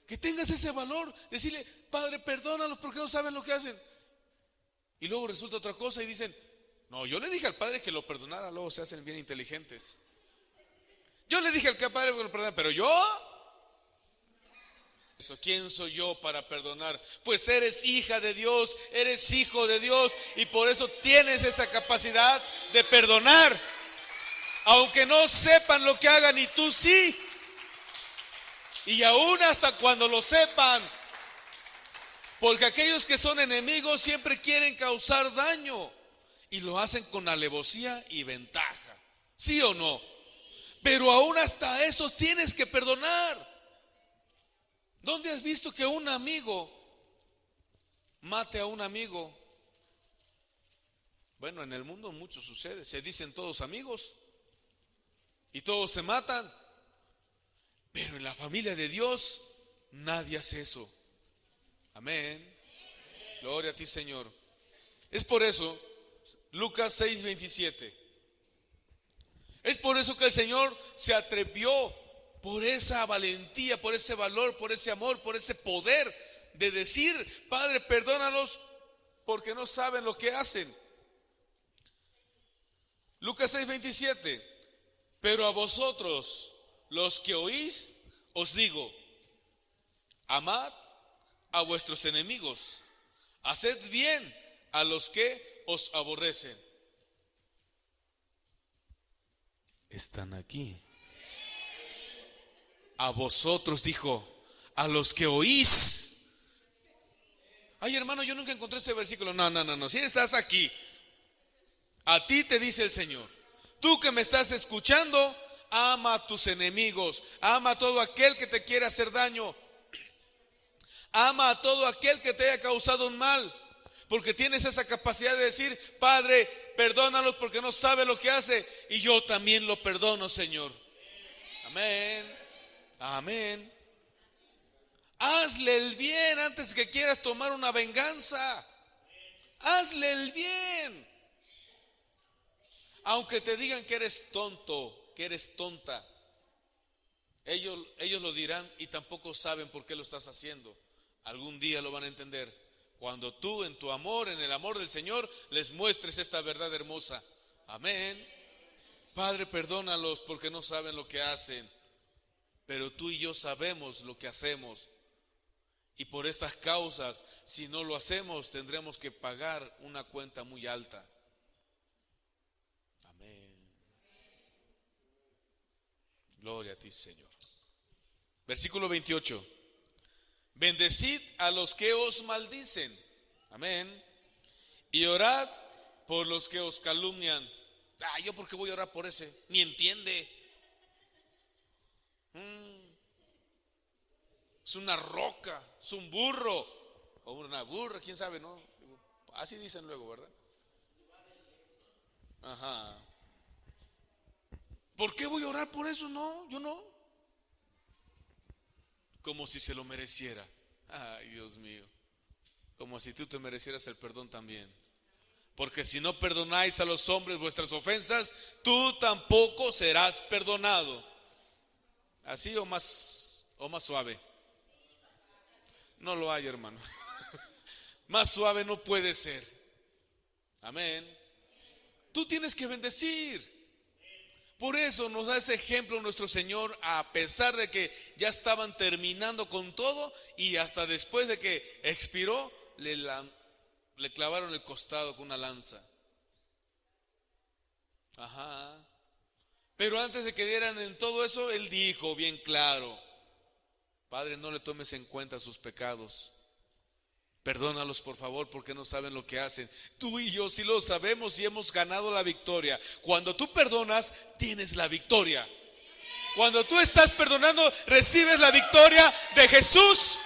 Que tengas ese valor, decirle: Padre, perdónalos porque no saben lo que hacen. Y luego resulta otra cosa y dicen: no, yo le dije al Padre que lo perdonara. Luego se hacen bien inteligentes. Yo le dije al Padre que lo perdonara, pero yo, ¿quién soy yo para perdonar? Pues eres hija de Dios, eres hijo de Dios, y por eso tienes esa capacidad de perdonar, aunque no sepan lo que hagan, y tú sí. Y aún hasta cuando lo sepan, porque aquellos que son enemigos siempre quieren causar daño y lo hacen con alevosía y ventaja, ¿sí o no? Pero aún hasta esos tienes que perdonar. ¿Dónde has visto que un amigo mate a un amigo? Bueno, en el mundo mucho sucede. Se dicen todos amigos y todos se matan. Pero en la familia de Dios nadie hace eso. Amén. Gloria a ti, Señor. Es por eso, Lucas 6:27. Es por eso que el Señor se atrevió, por esa valentía, por ese valor, por ese amor, por ese poder de decir: Padre, perdónalos porque no saben lo que hacen. Lucas 6:27. Pero a vosotros, los que oís, os digo: amad a vuestros enemigos, haced bien a los que os aborrecen. Están aquí. A vosotros, dijo, a los que oís. Ay, hermano, yo nunca encontré ese versículo. No, si estás aquí, a ti te dice el Señor: tú que me estás escuchando, ama a tus enemigos, ama a todo aquel que te quiere hacer daño, ama a todo aquel que te haya causado un mal, porque tienes esa capacidad de decir: Padre, perdónalos porque no sabe lo que hace, y yo también lo perdono, Señor. Amén. Amén. Hazle el bien antes que quieras tomar una venganza. Hazle el bien. Aunque te digan que eres tonto, que eres tonta, ellos lo dirán y tampoco saben por qué lo estás haciendo. Algún día lo van a entender cuando tú, en tu amor, en el amor del Señor, les muestres esta verdad hermosa. Amén. Padre, perdónalos porque no saben lo que hacen, pero tú y yo sabemos lo que hacemos, y por estas causas, si no lo hacemos, tendremos que pagar una cuenta muy alta. Amén. Gloria a ti, Señor. Versículo 28. Bendecid a los que os maldicen. Amén. Y orad por los que os calumnian. ¿Yo por qué voy a orar por ese? Ni entiende. Es una roca, es un burro o una burra, quién sabe, ¿no? Así dicen luego, ¿verdad? Ajá. ¿Por qué voy a orar por eso? No, yo no. Como si se lo mereciera. Ay, Dios mío. Como si tú te merecieras el perdón también. Porque si no perdonáis a los hombres vuestras ofensas, tú tampoco serás perdonado. ¿Así o más suave? No lo hay, hermano. Más suave no puede ser. Amén. Tú tienes que bendecir. Por eso nos da ese ejemplo nuestro Señor, a pesar de que ya estaban terminando con todo, y hasta después de que expiró, le clavaron el costado con una lanza. Ajá. Pero antes de que dieran en todo eso, Él dijo bien claro: Padre, no le tomes en cuenta sus pecados. Perdónalos, por favor, porque no saben lo que hacen. Tú y yo sí lo sabemos y hemos ganado la victoria. Cuando tú perdonas, tienes la victoria. Cuando tú estás perdonando, recibes la victoria de Jesús.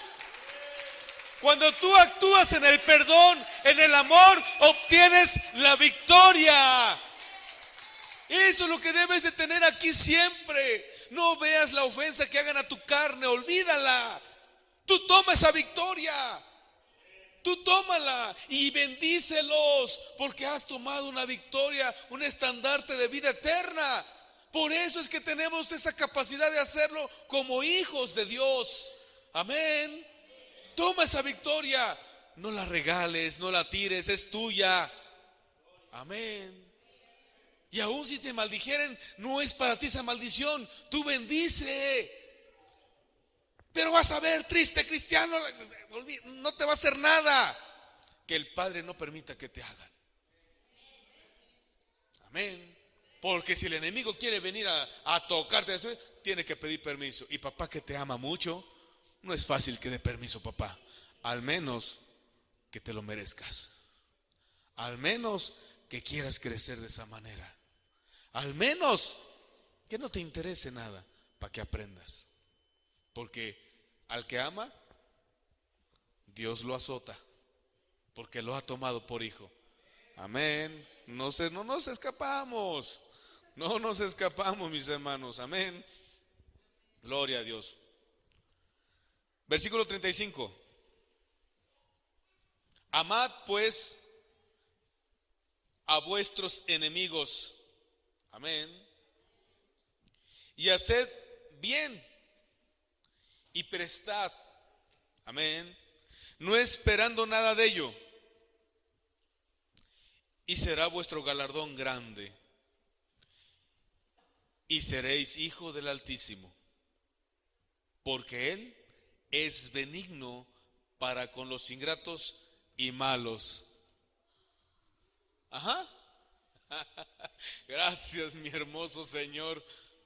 Cuando tú actúas en el perdón, en el amor, obtienes la victoria. Eso es lo que debes de tener aquí siempre. No veas la ofensa que hagan a tu carne, olvídala. Tú toma esa victoria. Tú tómala y bendícelos, porque has tomado una victoria, un estandarte de vida eterna. Por eso es que tenemos esa capacidad de hacerlo como hijos de Dios. Amén. Toma esa victoria. No la regales, no la tires, es tuya. Amén. Y aún si te maldijeren, no es para ti esa maldición. Tú bendice. Pero vas a ver, triste cristiano, no te va a hacer nada que el Padre no permita que te hagan. Amén. Porque si el enemigo quiere venir a tocarte, tiene que pedir permiso. Y papá, que te ama mucho, no es fácil que dé permiso, papá. Al menos que te lo merezcas. Al menos que quieras crecer de esa manera. Al menos que no te interese nada para que aprendas. Porque al que ama, Dios lo azota, porque lo ha tomado por hijo. Amén. No nos escapamos. No nos escapamos, mis hermanos. Amén. Gloria a Dios. Versículo 35. Amad pues a vuestros enemigos. Amén. Y haced bien y prestad. Amén. No esperando nada de ello. Y será vuestro galardón grande. Y seréis hijo del Altísimo. Porque Él es benigno para con los ingratos y malos. Ajá. Gracias, mi hermoso Señor.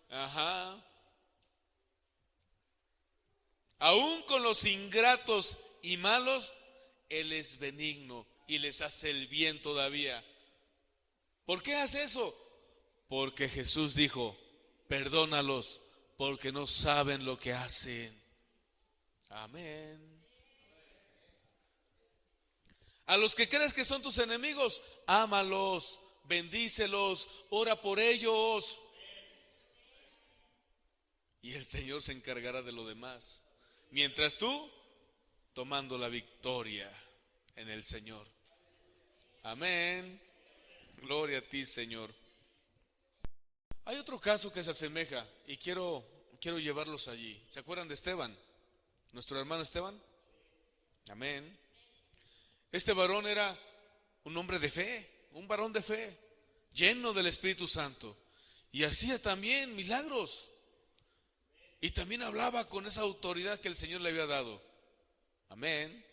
Ajá. Aún con los ingratos y malos, Él es benigno y les hace el bien todavía. ¿Por qué hace eso? Porque Jesús dijo: perdónalos, porque no saben lo que hacen. Amén. A los que crees que son tus enemigos, ámalos, bendícelos, ora por ellos. Y el Señor se encargará de lo demás. Mientras tú, tomando la victoria en el Señor. Amén. Gloria a ti, Señor. Hay otro caso que se asemeja y quiero llevarlos allí. ¿Se acuerdan de Esteban? Nuestro hermano Esteban. Amén. Este varón era un hombre de fe, un varón de fe, lleno del Espíritu Santo. Y hacía también milagros. Y también hablaba con esa autoridad que el Señor le había dado. Amén.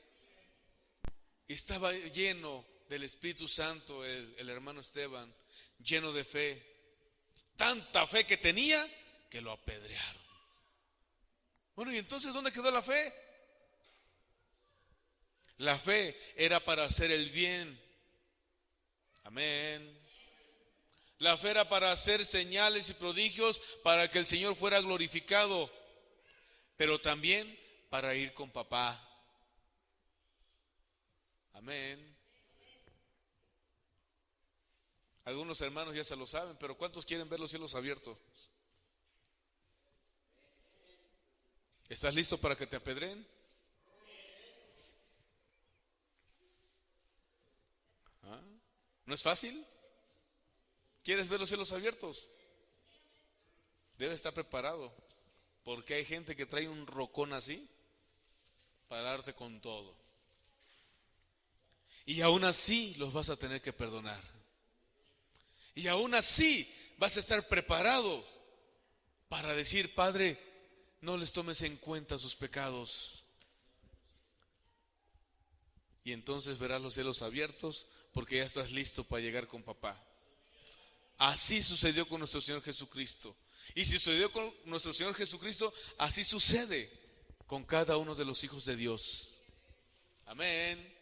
Y estaba lleno del Espíritu Santo el hermano Esteban, lleno de fe. Tanta fe que tenía que lo apedrearon. Bueno, ¿y entonces dónde quedó la fe? La fe era para hacer el bien. Amén. La fe era para hacer señales y prodigios para que el Señor fuera glorificado, pero también para ir con papá. Amén. Algunos hermanos ya se lo saben, pero ¿cuántos quieren ver los cielos abiertos? ¿Estás listo para que te apedreen? ¿Ah? ¿No es fácil? ¿Quieres ver los cielos abiertos? Debe estar preparado, porque hay gente que trae un rocón así para darte con todo. Y aún así los vas a tener que perdonar. Y aún así vas a estar preparados para decir: Padre, no les tomes en cuenta sus pecados. Y entonces verás los cielos abiertos, porque ya estás listo para llegar con papá. Así sucedió con nuestro Señor Jesucristo. Y si sucedió con nuestro Señor Jesucristo, así sucede con cada uno de los hijos de Dios. Amén.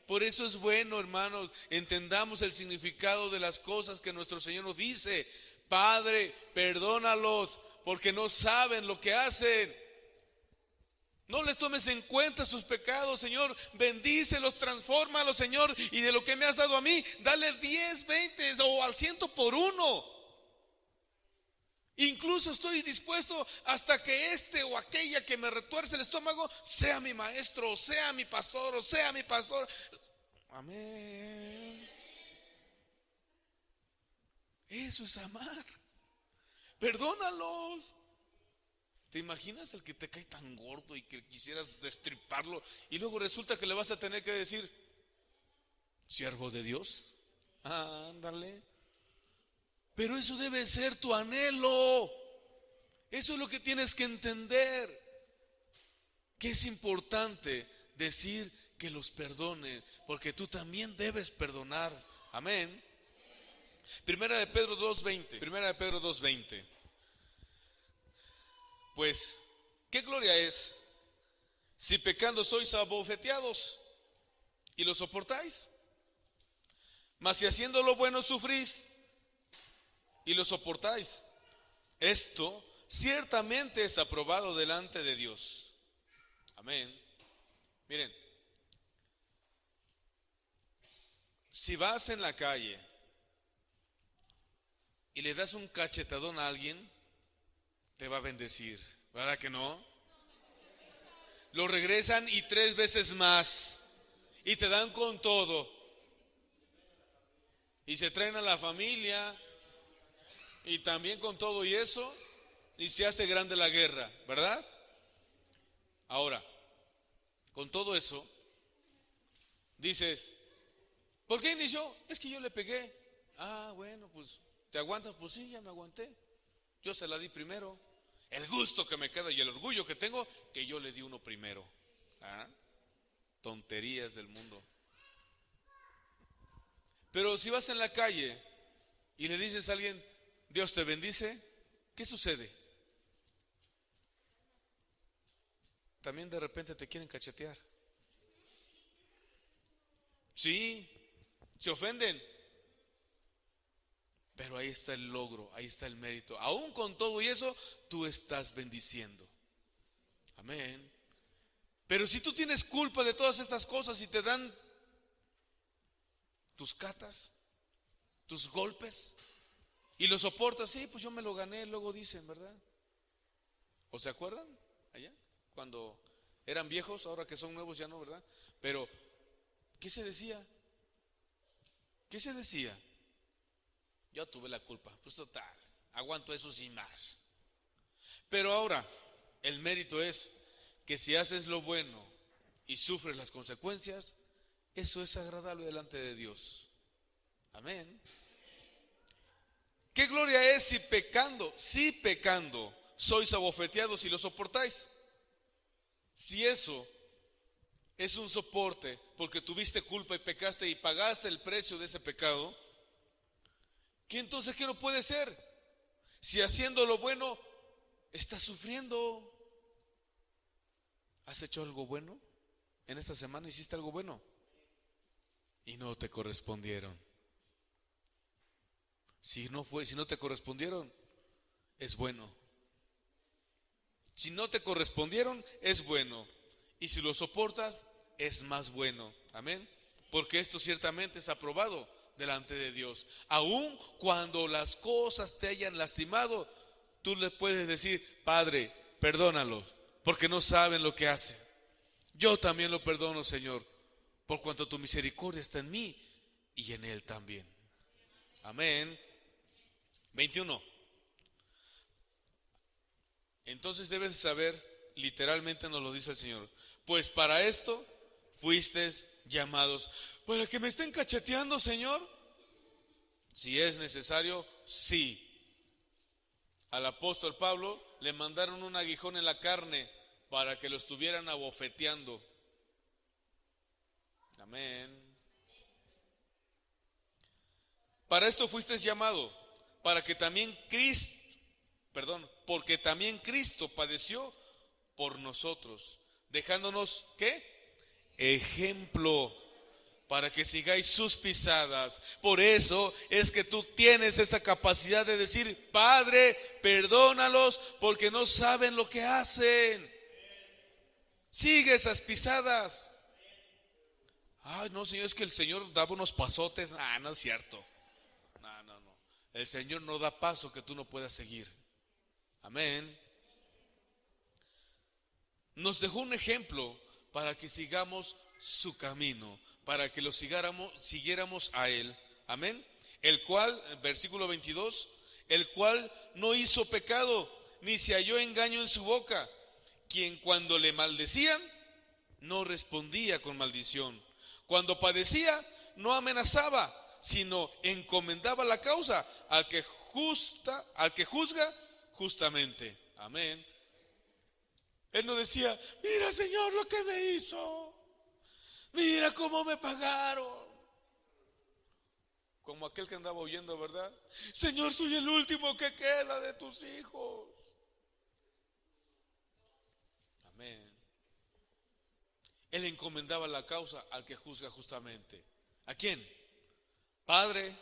Por eso es bueno, hermanos, entendamos el significado de las cosas que nuestro Señor nos dice. Padre, perdónalos, porque no saben lo que hacen. No les tomes en cuenta sus pecados, Señor. Bendícelos, transfórmalos, Señor. Y de lo que me has dado a mí, dale 10, 20 o al 100 por uno. Incluso estoy dispuesto hasta que este o aquella que me retuerce el estómago sea mi maestro, o sea mi pastor, o sea mi pastor. Amén. Eso es amar. Perdónalos. ¿Te imaginas el que te cae tan gordo y que quisieras destriparlo y luego resulta que le vas a tener que decir, siervo de Dios? Ándale. Pero eso debe ser tu anhelo. Eso es lo que tienes que entender. Que es importante decir que los perdone, porque tú también debes perdonar. Amén. Primera de Pedro 2:20. Primera de Pedro 2:20. Pues, ¿qué gloria es si pecando sois abofeteados y lo soportáis? Mas si haciendo lo bueno sufrís y lo soportáis, esto ciertamente es aprobado delante de Dios. Amén. Miren, si vas en la calle y le das un cachetadón a alguien, te va a bendecir, ¿verdad que no? Lo regresan y 3 veces más y te dan con todo. Y se traen a la familia y también con todo y eso, y se hace grande la guerra, ¿verdad? Ahora, con todo eso, dices, ¿por qué inició? Es que yo le pegué. Ah, bueno, pues, ¿te aguantas? Pues sí, ya me aguanté. Yo se la di primero. El gusto que me queda y el orgullo que tengo, que yo le di uno primero. Tonterías del mundo. Pero si vas en la calle y le dices a alguien, Dios te bendice, ¿qué sucede? También de repente te quieren cachetear. Sí, se ofenden. Pero ahí está el logro, ahí está el mérito. Aún con todo y eso, tú estás bendiciendo. Amén. Pero si tú tienes culpa de todas estas cosas y te dan tus catas, tus golpes, y lo soportas, sí, pues yo me lo gané, luego dicen, ¿verdad? ¿O se acuerdan allá? Cuando eran viejos, ahora que son nuevos ya no, ¿verdad? Pero, ¿qué se decía? ¿Qué se decía? Yo tuve la culpa, pues total, aguanto eso sin más. Pero ahora, el mérito es que si haces lo bueno y sufres las consecuencias, eso es agradable delante de Dios. Amén. ¿Qué gloria es si pecando, sois abofeteados y lo soportáis? Si eso es un soporte porque tuviste culpa y pecaste y pagaste el precio de ese pecado, ¿qué entonces qué no puede ser? Si haciendo lo bueno estás sufriendo. ¿Has hecho algo bueno? ¿En esta semana hiciste algo bueno? Y no te correspondieron. Si no te correspondieron, es bueno. Si no te correspondieron, es bueno. Y si lo soportas, es más bueno. Amén. Porque esto ciertamente es aprobado delante de Dios. Aun cuando las cosas te hayan lastimado, tú le puedes decir, Padre, perdónalos, porque no saben lo que hacen. Yo también lo perdono, Señor, por cuanto tu misericordia está en mí y en Él también. Amén. 21. Entonces debes saber, literalmente nos lo dice el Señor, pues para esto fuisteis llamados. ¿Para que me estén cacheteando, Señor? Si es necesario, sí. Al apóstol Pablo le mandaron un aguijón en la carne para que lo estuvieran abofeteando. Amén. Para esto fuisteis llamado, para que también porque también Cristo padeció por nosotros, dejándonos, ¿qué? Ejemplo, para que sigáis sus pisadas. Por eso es que tú tienes esa capacidad de decir, Padre, perdónalos porque no saben lo que hacen. Sigue esas pisadas. Ay, no, Señor, es que el Señor daba unos pasotes. No es cierto. No. El Señor no da paso que tú no puedas seguir. Amén. Nos dejó un ejemplo para que sigamos su camino, para que lo siguiéramos a Él. Amén. El cual, versículo 22, el cual no hizo pecado, ni se halló engaño en su boca, quien cuando le maldecían, no respondía con maldición. Cuando padecía, no amenazaba, sino encomendaba la causa al que juzga justamente. Amén. Él no decía, mira Señor lo que me hizo, mira cómo me pagaron. Como aquel que andaba huyendo, ¿verdad? Señor, soy el último que queda de tus hijos. Amén. Él encomendaba la causa al que juzga justamente. ¿A quién? Padre,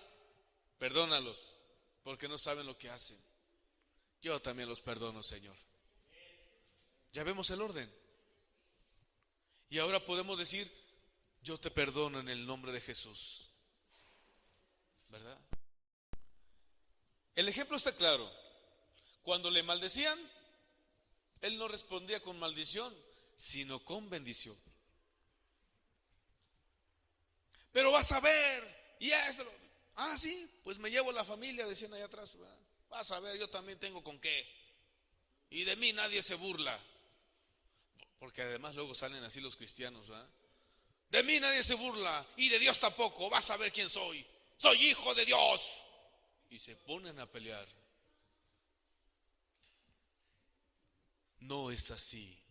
perdónalos, porque no saben lo que hacen. Yo también los perdono, Señor. Ya vemos el orden. Y ahora podemos decir, yo te perdono en el nombre de Jesús. ¿Verdad? El ejemplo está claro. Cuando le maldecían, él no respondía con maldición, sino con bendición. Pero vas a ver, y eso. Ah, sí, pues me llevo la familia, decían allá atrás, ¿verdad? Vas a ver, yo también tengo con qué. Y de mí nadie se burla. Porque además luego salen así los cristianos, ¿verdad? De mí nadie se burla, y de Dios tampoco, vas a ver quién soy. Soy hijo de Dios. Y se ponen a pelear. No es así.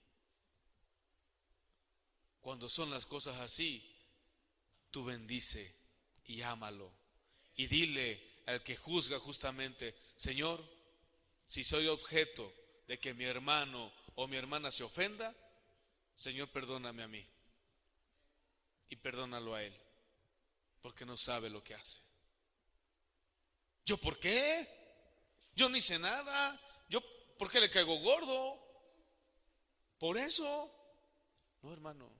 Cuando son las cosas así, tú bendice y ámalo. Y dile al que juzga justamente, Señor, si soy objeto de que mi hermano o mi hermana se ofenda, Señor, perdóname a mí. Y perdónalo a él, porque no sabe lo que hace. ¿Yo por qué? Yo no hice nada. ¿Yo por qué le caigo gordo? ¿Por eso? No, hermano.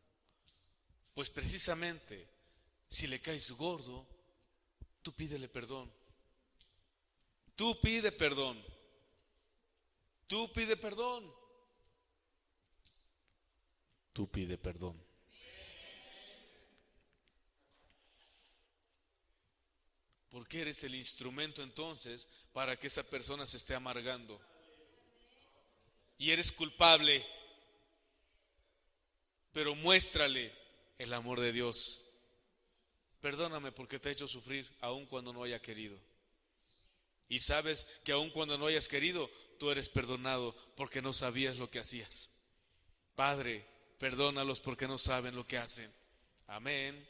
Pues precisamente, si le caes gordo, tú pídele perdón. Tú pide perdón. Tú pide perdón. Tú pide perdón. Porque eres el instrumento entonces para que esa persona se esté amargando. Y eres culpable. Pero muéstrale el amor de Dios. Perdóname porque te he hecho sufrir aun cuando no haya querido. Y sabes que aun cuando no hayas querido, tú eres perdonado porque no sabías lo que hacías. Padre, perdónalos porque no saben lo que hacen. Amén.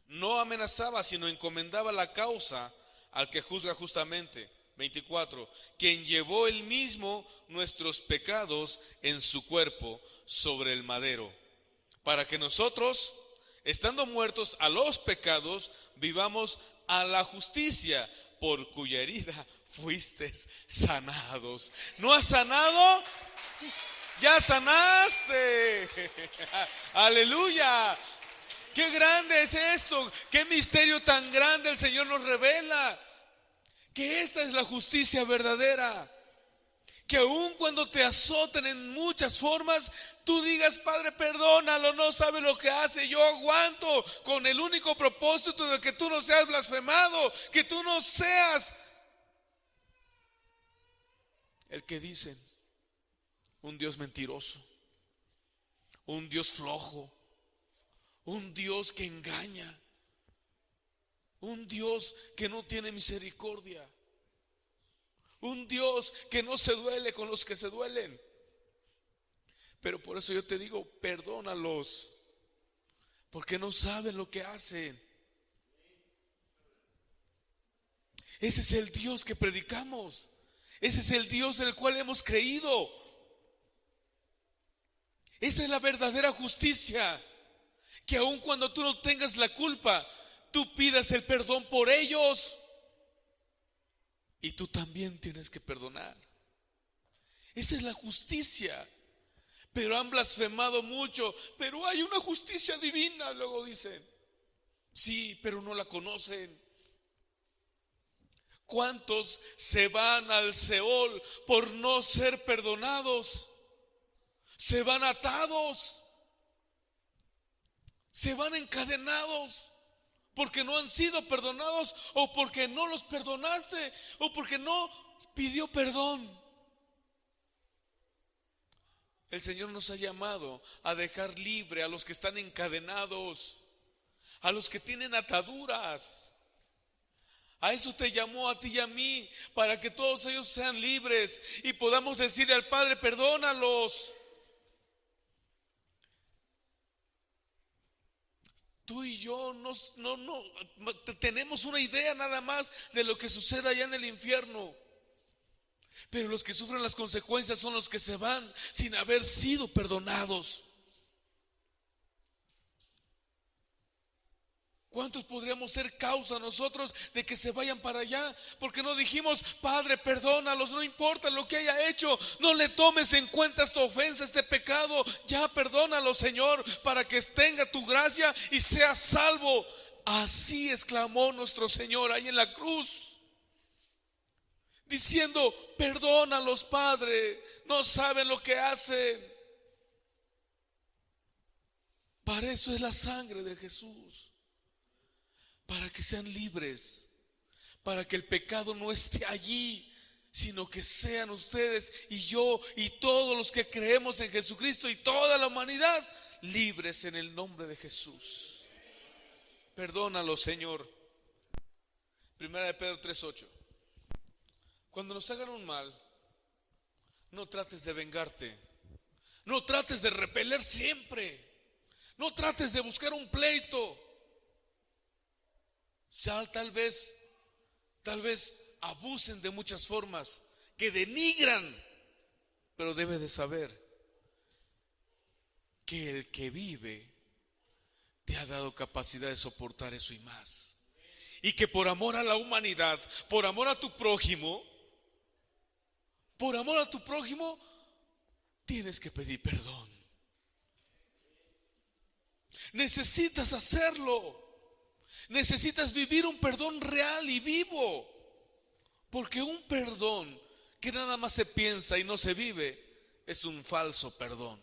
No amenazaba, sino encomendaba la causa al que juzga justamente. 24. Quien llevó él mismo nuestros pecados en su cuerpo sobre el madero, para que nosotros, estando muertos a los pecados, vivamos a la justicia, por cuya herida fuisteis sanados. ¿No has sanado? Ya sanaste. Aleluya. Qué grande es esto, qué misterio tan grande el Señor nos revela. Que esta es la justicia verdadera. Que aun cuando te azoten en muchas formas, tú digas, Padre, perdónalo, no sabe lo que hace, yo aguanto, con el único propósito de que tú no seas blasfemado, que tú no seas el que dicen, un Dios mentiroso, un Dios flojo, un Dios que engaña, un Dios que no tiene misericordia, un Dios que no se duele con los que se duelen. Pero por eso yo te digo, perdónalos, porque no saben lo que hacen. Ese es el Dios que predicamos. Ese es el Dios en el cual hemos creído. Esa es la verdadera justicia. Que aun cuando tú no tengas la culpa, tú pidas el perdón por ellos. Y tú también tienes que perdonar. Esa es la justicia. Pero han blasfemado mucho. Pero hay una justicia divina, luego dicen. Sí, pero no la conocen. ¿Cuántos se van al Seol por no ser perdonados? Se van atados, se van encadenados porque no han sido perdonados, o porque no los perdonaste, o porque no pidió perdón. El Señor nos ha llamado a dejar libre a los que están encadenados, a los que tienen ataduras. A eso te llamó a ti y a mí, para que todos ellos sean libres y podamos decirle al Padre: perdónalos. Tú y yo no tenemos una idea nada más de lo que sucede allá en el infierno. Pero los que sufren las consecuencias son los que se van sin haber sido perdonados. ¿Cuántos podríamos ser causa nosotros de que se vayan para allá? Porque no dijimos: Padre, perdónalos, no importa lo que haya hecho, no le tomes en cuenta esta ofensa, este pecado, ya perdónalo, Señor, para que tenga tu gracia y sea salvo. Así exclamó nuestro Señor ahí en la cruz, diciendo: perdónalos, Padre, no saben lo que hacen. Para eso es la sangre de Jesús, para que sean libres, para que el pecado no esté allí, sino que sean ustedes y yo y todos los que creemos en Jesucristo y toda la humanidad libres en el nombre de Jesús. Perdónalo, Señor. Primera de Pedro 3:8. Cuando nos hagan un mal, no trates de vengarte, no trates de repeler siempre, no trates de buscar un pleito. Tal vez abusen de muchas formas, que denigran, pero debe de saber que el que vive te ha dado capacidad de soportar eso y más. Y que por amor a la humanidad, por amor a tu prójimo, tienes que pedir perdón. Necesitas hacerlo. Necesitas vivir un perdón real y vivo, porque un perdón que nada más se piensa y no se vive es un falso perdón.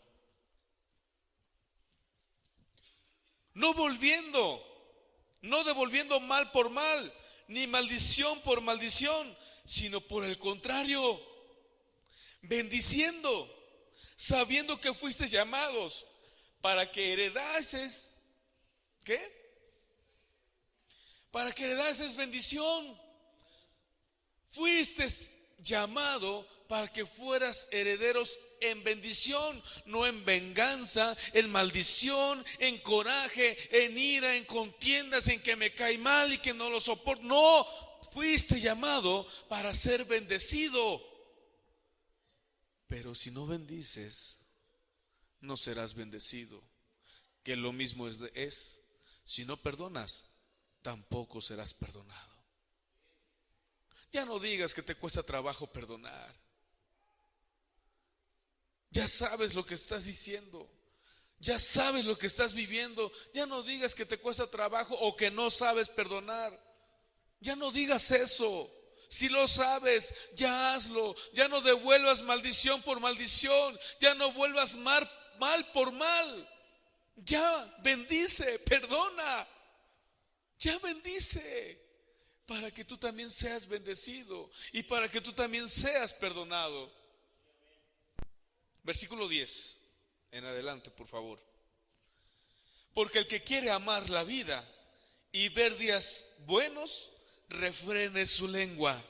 No devolviendo mal por mal, ni maldición por maldición, sino por el contrario, bendiciendo, sabiendo que fuiste llamados para que heredases, ¿qué? Para que heredases bendición. Fuiste llamado para que fueras herederos en bendición, no en venganza, en maldición, en coraje, en ira, en contiendas, en que me cae mal y que no lo soporto. No, fuiste llamado para ser bendecido. Pero si no bendices, no serás bendecido. Que lo mismo es si no perdonas, tampoco serás perdonado. Ya no digas que te cuesta trabajo perdonar. Ya sabes lo que estás diciendo, ya sabes lo que estás viviendo. Ya no digas que te cuesta trabajo o que no sabes perdonar. Ya no digas eso. Si lo sabes, ya hazlo. Ya no devuelvas maldición por maldición. Ya no vuelvas mal por mal. Ya bendice, perdona. Ya bendice, para que tú también seas bendecido y para que tú también seas perdonado. Versículo 10 en adelante, por favor. Porque el que quiere amar la vida y ver días buenos, refrene su lengua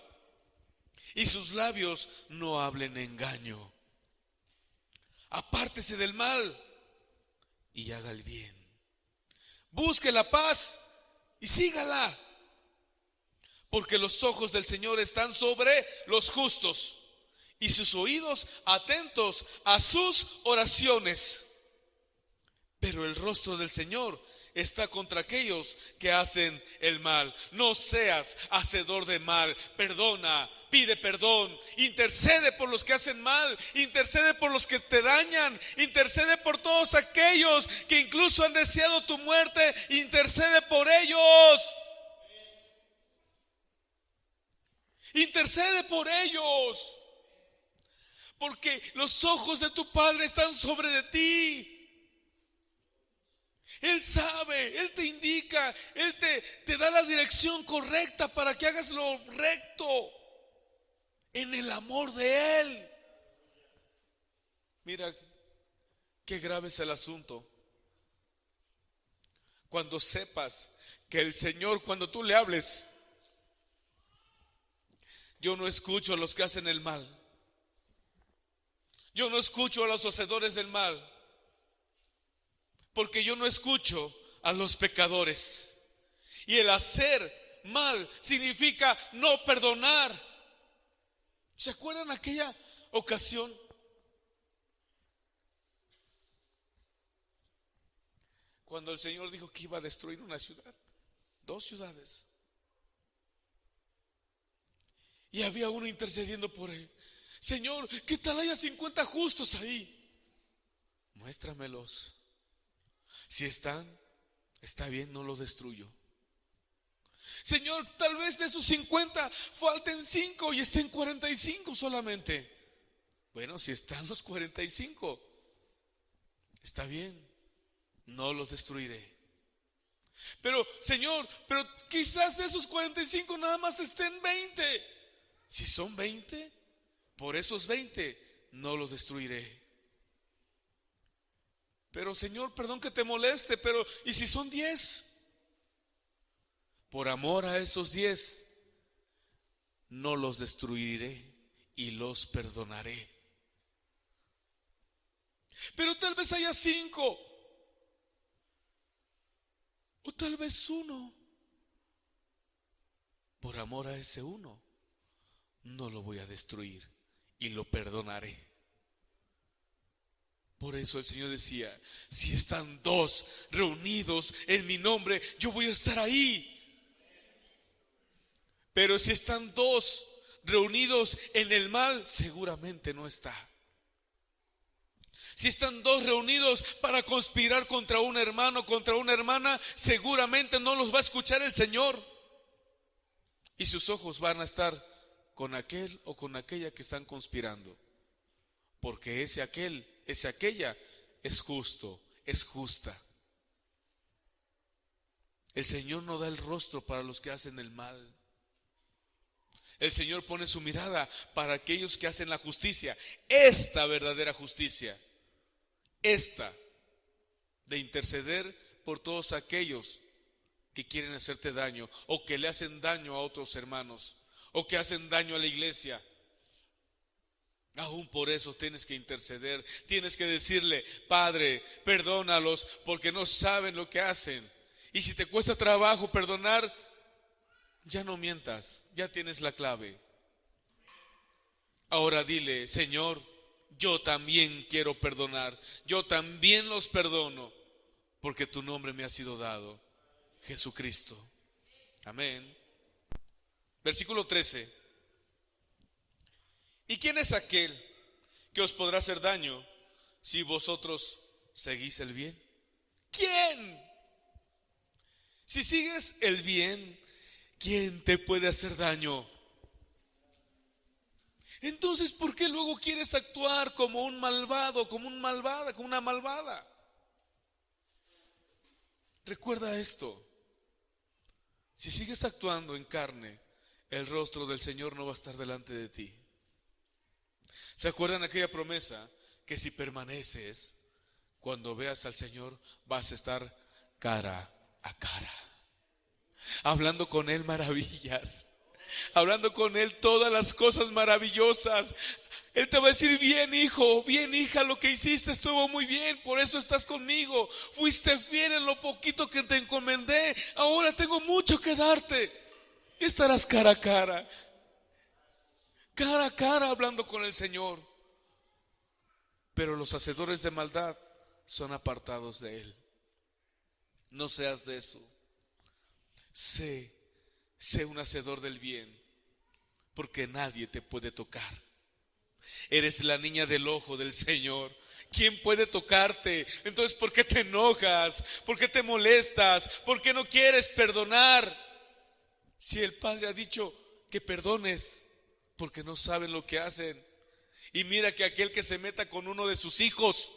y sus labios no hablen engaño. Apártese del mal y haga el bien. Busque la paz y sígala, porque los ojos del Señor están sobre los justos y sus oídos atentos a sus oraciones. Pero el rostro del Señor está contra aquellos que hacen el mal. No seas hacedor de mal, perdona, pide perdón, intercede por los que hacen mal, intercede por los que te dañan, intercede por todos aquellos que incluso han deseado tu muerte, intercede por ellos. Intercede por ellos, porque los ojos de tu Padre están sobre de ti. Él sabe, Él te indica, Él te da la dirección correcta para que hagas lo recto en el amor de Él. Mira qué grave es el asunto. Cuando sepas que el Señor, cuando tú le hables, yo no escucho a los que hacen el mal. Yo no escucho a los hacedores del mal, porque yo no escucho a los pecadores. Y el hacer mal significa no perdonar. ¿Se acuerdan aquella ocasión? Cuando el Señor dijo que iba a destruir una ciudad, 2 ciudades. Y había uno intercediendo por él. Señor, ¿qué tal haya 50 justos ahí? Muéstramelos. Si están, está bien, no los destruyo. Señor, tal vez de esos 50 falten 5 y estén 45 solamente. Bueno, si están los 45, está bien, no los destruiré. Pero Señor, pero quizás de esos 45 nada más estén 20. Si son 20, por esos 20 no los destruiré. Pero Señor, perdón que te moleste, pero ¿y si son 10? Por amor a esos 10 no los destruiré y los perdonaré. Pero tal vez haya 5, o tal vez 1. Por amor a ese 1 no lo voy a destruir y lo perdonaré. Por eso el Señor decía: si están 2 reunidos en mi nombre, yo voy a estar ahí. Pero si están 2 reunidos en el mal, seguramente no está. Si están 2 reunidos para conspirar contra un hermano, contra una hermana, seguramente no los va a escuchar el Señor. Y sus ojos van a estar con aquel o con aquella que están conspirando. Porque ese aquella es justo, es justa. El Señor no da el rostro para los que hacen el mal. El Señor pone su mirada para aquellos que hacen la justicia, esta verdadera justicia, esta de interceder por todos aquellos que quieren hacerte daño o que le hacen daño a otros hermanos o que hacen daño a la iglesia. Aún por eso tienes que interceder, tienes que decirle: Padre, perdónalos porque no saben lo que hacen. Y si te cuesta trabajo perdonar, ya no mientas, ya tienes la clave. Ahora dile: Señor, yo también quiero perdonar, yo también los perdono, porque tu nombre me ha sido dado, Jesucristo. Amén. Versículo 13. ¿Y quién es aquel que os podrá hacer daño si vosotros seguís el bien? ¿Quién? Si sigues el bien, ¿quién te puede hacer daño? Entonces, ¿por qué luego quieres actuar como un malvado, como una malvada? Recuerda esto: si sigues actuando en carne, el rostro del Señor no va a estar delante de ti. ¿Se acuerdan aquella promesa? Que si permaneces, cuando veas al Señor vas a estar cara a cara, hablando con Él maravillas, hablando con Él todas las cosas maravillosas. Él te va a decir: bien hijo, bien hija, lo que hiciste estuvo muy bien, por eso estás conmigo, fuiste fiel en lo poquito que te encomendé, ahora tengo mucho que darte. Y estarás cara a cara hablando con el Señor. Pero los hacedores de maldad son apartados de Él. No seas de eso. Sé un hacedor del bien, porque nadie te puede tocar. Eres la niña del ojo del Señor. ¿Quién puede tocarte? Entonces, ¿por qué te enojas? ¿Por qué te molestas? ¿Por qué no quieres perdonar? Si el Padre ha dicho que perdones, porque no saben lo que hacen. Y mira que aquel que se meta con uno de sus hijos,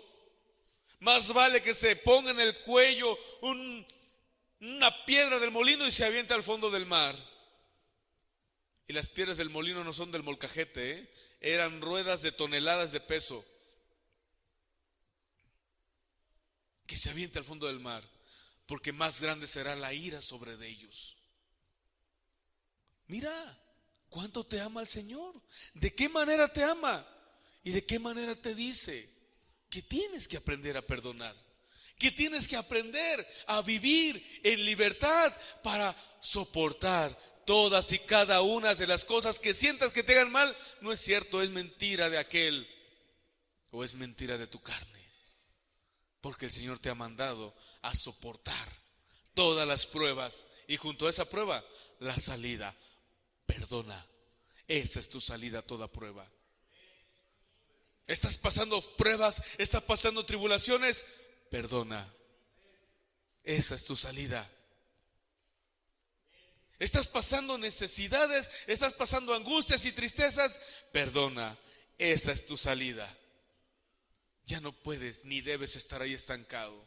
más vale que se ponga en el cuello una piedra del molino y se avienta al fondo del mar. Y las piedras del molino no son del molcajete, eran ruedas de toneladas de peso. Que se aviente al fondo del mar, porque más grande será la ira sobre de ellos. Mira cuánto te ama el Señor, de qué manera te ama y de qué manera te dice que tienes que aprender a perdonar, que tienes que aprender a vivir en libertad para soportar todas y cada una de las cosas que sientas que te hagan mal. No es cierto, es mentira de aquel o es mentira de tu carne, porque el Señor te ha mandado a soportar todas las pruebas y junto a esa prueba la salida. Perdona, esa es tu salida a toda prueba. Estás pasando pruebas, estás pasando tribulaciones, perdona, esa es tu salida. Estás pasando necesidades, estás pasando angustias y tristezas, perdona, esa es tu salida. Ya no puedes ni debes estar ahí estancado.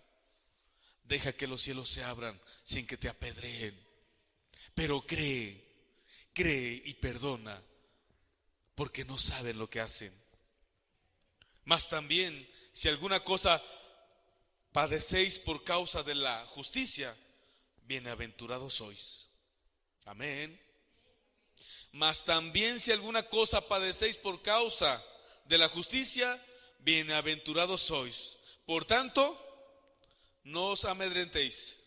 Deja que los cielos se abran sin que te apedreen. Pero cree y perdona, porque no saben lo que hacen. Mas también, si alguna cosa padecéis por causa de la justicia, bienaventurados sois. Amén. Mas también, si alguna cosa padecéis por causa de la justicia, bienaventurados sois. Por tanto, no os amedrentéis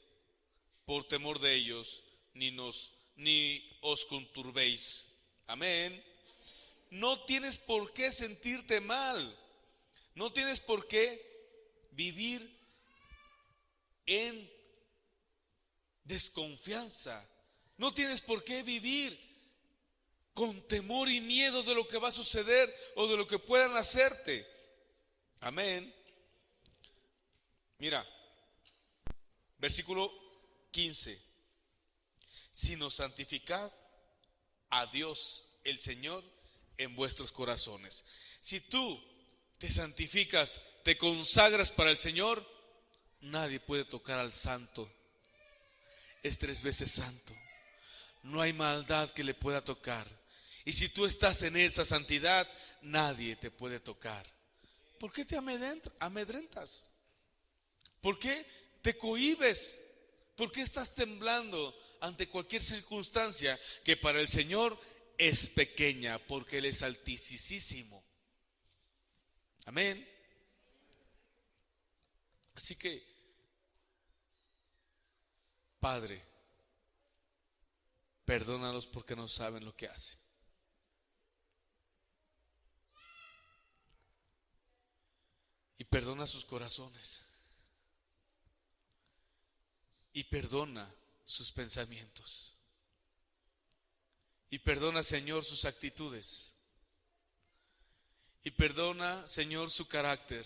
por temor de ellos, ni os conturbéis. Amén. No tienes por qué sentirte mal. No tienes por qué vivir en desconfianza. No tienes por qué vivir con temor y miedo de lo que va a suceder o de lo que puedan hacerte. Amén. Mira, versículo 15. Sino santificad a Dios el Señor en vuestros corazones. Si tú te santificas, te consagras para el Señor, nadie puede tocar al santo. Es 3 veces santo. No hay maldad que le pueda tocar. Y si tú estás en esa santidad, nadie te puede tocar. ¿Por qué te amedrentas? ¿Por qué te cohibes? ¿Por qué estás temblando ante cualquier circunstancia que para el Señor es pequeña? Porque Él es altísimo. Amén. Así que, Padre, perdónalos porque no saben lo que hacen. Y perdona sus corazones. Y perdona sus pensamientos. Y perdona, Señor, sus actitudes. Y perdona, Señor, su carácter.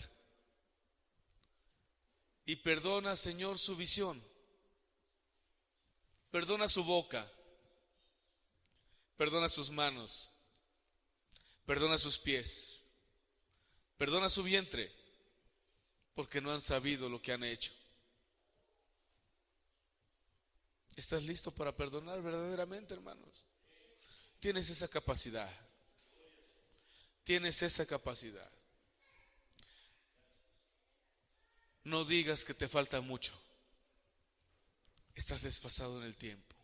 Y perdona, Señor, su visión. Perdona su boca. Perdona sus manos. Perdona sus pies. Perdona su vientre, porque no han sabido lo que han hecho. ¿Estás listo para perdonar verdaderamente, hermanos? Tienes esa capacidad. Tienes esa capacidad. No digas que te falta mucho. Estás desfasado en el tiempo.